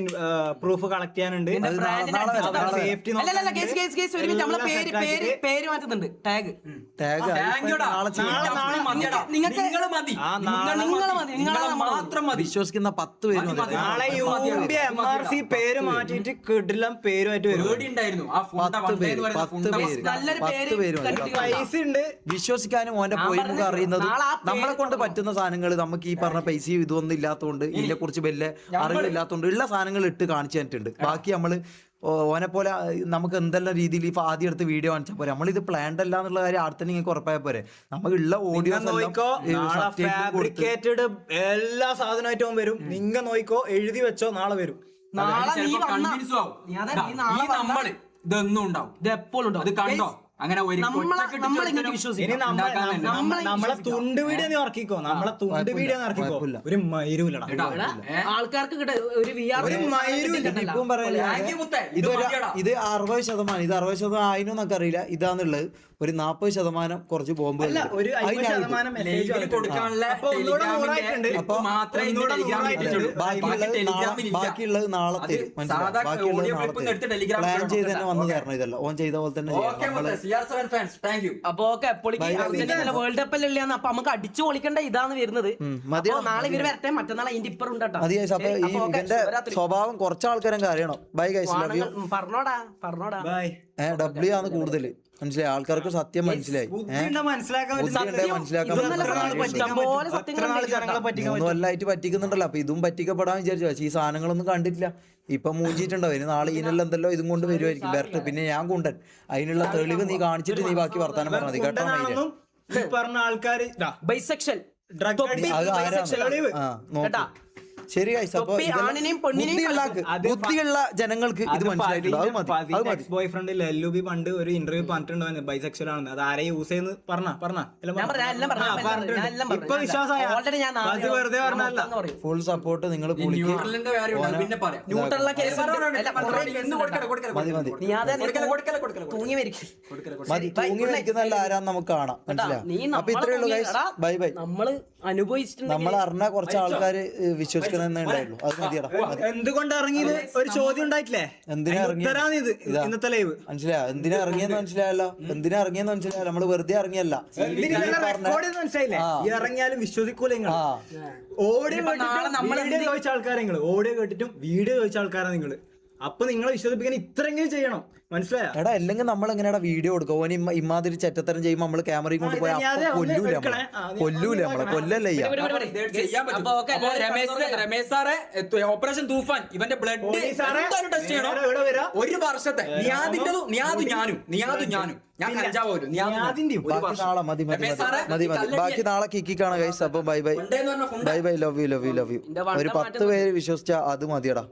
പ്രൂഫ് കളക്ട് ചെയ്യാനുണ്ട്. പേര് മാറ്റുന്നുണ്ട്. ടാഗ് വിശ്വസിക്കുന്ന 10 പേര് നാളെ MRC പേര് മാറ്റിട്ട് കിടിലം പേരുമായിട്ട് വരും. 10 പേര് പൈസ ഉണ്ട്. വിശ്വസിക്കാനും ഓന്റെ പോയിമുഖം അറിയുന്നതും നമ്മളെ കൊണ്ട് പറ്റുന്ന സാധനങ്ങൾ നമുക്ക് ഈ പറഞ്ഞ പൈസയും ഇതൊന്നും ഇല്ലാത്തതുകൊണ്ട് ഇതിനെ കുറിച്ച് വലിയ അറിവില്ലാത്തതുകൊണ്ട് ഉള്ള സാധനങ്ങൾ ഇട്ട് കാണിച്ചു തന്നിട്ടുണ്ട്. ബാക്കി നമ്മള് ഓനെ പോലെ നമുക്ക് എന്തെല്ലാം രീതിയിൽ ഈ ആദ്യം എടുത്ത് വീഡിയോ കാണിച്ചാൽ പോരെ. നമ്മളിത് പ്ലാൻഡ് അല്ല എന്നുള്ള കാര്യം ആടെ തന്നെ നിങ്ങൾക്ക് ഉറപ്പായ പോരെ. നമുക്ക് ഉള്ള ഓഡിയോസ് ഫാബ്രിക്കേറ്റഡ് എല്ലാ സാധനമായിട്ടും വരും. നിങ്ങ നോയിക്കോ, എഴുതി വെച്ചോ, നാളെ വരും. ഇതൊന്നും ഉണ്ടാവും, ഇത് എപ്പോഴും ഉണ്ടാവും. ഇത് കണ്ടോ? അങ്ങനെ നമ്മളെ തുണ്ട് വീഡിയോ നീ ഇറക്കിക്കോ, നമ്മളെ തുണ്ട് വീഡിയോ ഇറക്കിക്കോ. ഒരു മൈരൂലടാ ആൾക്കാർക്ക് ഒരു ഇത് 60%. ഇത് 60% ആയിനൊന്നൊക്കെ അറിയില്ല. ഇതാന്നുള്ളത് ഒരു 40% കുറച്ച് ബോംബ്. ബാക്കിയുള്ളത് നാളെ തരും. പ്ലാൻ ചെയ്ത് തന്നെ വന്നു തരണം. ഇതല്ല ഓൻ ചെയ്ത പോലെ തന്നെ അപ്പൊ ഓക്കെ വേൾഡ് കപ്പ് അല്ലേ. അപ്പൊ നമുക്ക് അടിച്ചു പൊളിക്കേണ്ട ഇതാണ് വരുന്നത്. നാളെ ഇവര് വരട്ടെ, മറ്റന്നാൾ അതിന്റെ ഇപ്പറും ഉണ്ടാട്ടോ. ഇവന്റെ സ്വഭാവം കുറച്ച് ആൾക്കാരും അറിയണം. Bye guys, love you. പറഞ്ഞോടാ W ആണ് കൂടുതൽ. മനസ്സിലായി? ആൾക്കാർക്ക് സത്യം മനസ്സിലായി. 3 കൊല്ലായിട്ട് പറ്റിക്കുന്നുണ്ടല്ലോ. അപ്പൊ ഇതും പറ്റിക്കപ്പെടാൻ വിചാരിച്ചു. പക്ഷേ ഈ സാധനങ്ങളൊന്നും കണ്ടിട്ടില്ല. ഇപ്പൊ മൂഞ്ചിട്ടുണ്ടോ? ഇനി നാളെ ഇതിനെല്ലാം എന്തല്ലോ ഇതും കൊണ്ട് വരുമായിരിക്കും. വരട്ടെ. പിന്നെ ഞാൻ കൊണ്ടൻ അതിനുള്ള തെളിവ് നീ കാണിച്ചിട്ട് നീ ബാക്കി വർത്താനം പറഞ്ഞാൽ മതി. കേട്ടോ? പറഞ്ഞ ആൾക്കാര് ബൈസെക്ഷൽ ശരി guys, അപ്പൊ തൊപ്പി ഇതെല്ലാം ആണിനെയും പെണ്ണിനെയും ബുദ്ധിയുള്ള ജനങ്ങൾക്ക് ഇത് മനസ്സിലായിട്ടുണ്ട്. അത് മതി, അത് മതി. ബോയ് ഫ്രണ്ട് LUB പണ്ട് ഒരു ഇന്റർവ്യൂ പറഞ്ഞിട്ടുണ്ടായിരുന്നു ബൈസെക്ഷൽ ആണെന്ന്. അത് ആരെ യൂസ് ചെയ്യുന്ന ഇപ്പൊ വിശ്വാസമായ വെറുതെ പറഞ്ഞല്ല. ഫുൾ സപ്പോർട്ട് നിങ്ങൾ ന്യൂട്രലിന്റെ കാര്യം പിന്നെ പറയാം. ന്യൂട്രലിലെ കേസ് മതി മതി നീ അതെ തൂങ്ങി മതി. തൂങ്ങി മരിക്കുന്നല്ല ആരാന്ന് നമുക്ക് കാണാം, മനസ്സിലായോ? അപ്പൊ ഇത്രേ ഉള്ളൂ ഗൈസ്, ബൈ ബൈ. നമ്മള് അനുഭവിച്ചിട്ടുണ്ട്. നമ്മൾ അറിഞ്ഞ കുറച്ച് ആൾക്കാര് വിശ്വസിക്കണമെന്നേ ഉണ്ടായുള്ളൂ. അത് മതിയടാ. എന്തുകൊണ്ട് ഇറങ്ങിയത് ഒരു ചോദ്യം ഉണ്ടായിട്ടില്ലേ? എന്തിനാ ഇറങ്ങിയത്? ഇന്നത്തെ ലൈവ് മനസ്സിലായോ? എന്തിനാ ഇറങ്ങിയെന്ന് മനസ്സിലായല്ലോ. എന്തിനാ ഇറങ്ങിയെന്ന് മനസ്സിലായോ? നമ്മള് വെറുതെ ഇറങ്ങിയല്ല. മനസ്സിലായില്ലേ? ഇറങ്ങിയാലും വിശ്വസിക്കൂല. ഓഡിയോ വീഡിയോ ചോദിച്ച ആൾക്കാരെ നിങ്ങള്, ഓഡിയോ കേട്ടിട്ടും വീഡിയോ ചോദിച്ച ആൾക്കാരാ നിങ്ങള്. അപ്പൊ നിങ്ങളെ വിശ്വസിപ്പിക്കാൻ ഇത്രയെങ്കിലും ചെയ്യണം, മനസ്സിലായോ? എടാ അല്ലെങ്കിൽ നമ്മൾ എങ്ങനെയാ വീഡിയോ കൊടുക്കുക? ഓന് ഇമാതിരി ചെറ്റത്തരം ചെയ്യുമ്പോ നമ്മള് ക്യാമറയും കൊണ്ട് പോയാൽ കൊല്ലൂല നമ്മളെ കൊല്ലല്ലേ ചെയ്യാം. രമേശ് സാറെ ഓപ്പറേഷൻ തൂഫാൻ ഇവന്റെ ബ്ലഡ് ടെസ്റ്റ് ചെയ്യണോ? ഒരു വർഷത്തെ ഞാനും ഞാൻ കഞ്ചാവ് പോലും മതി. ബാക്കി നാളെ കിക്കാണ് ഗൈസ്. അപ്പൊ ബൈ ബൈ, ലവ് യു. ഒരു 10 പേര് വിശ്വസിച്ചാ അത് മതിയടാ.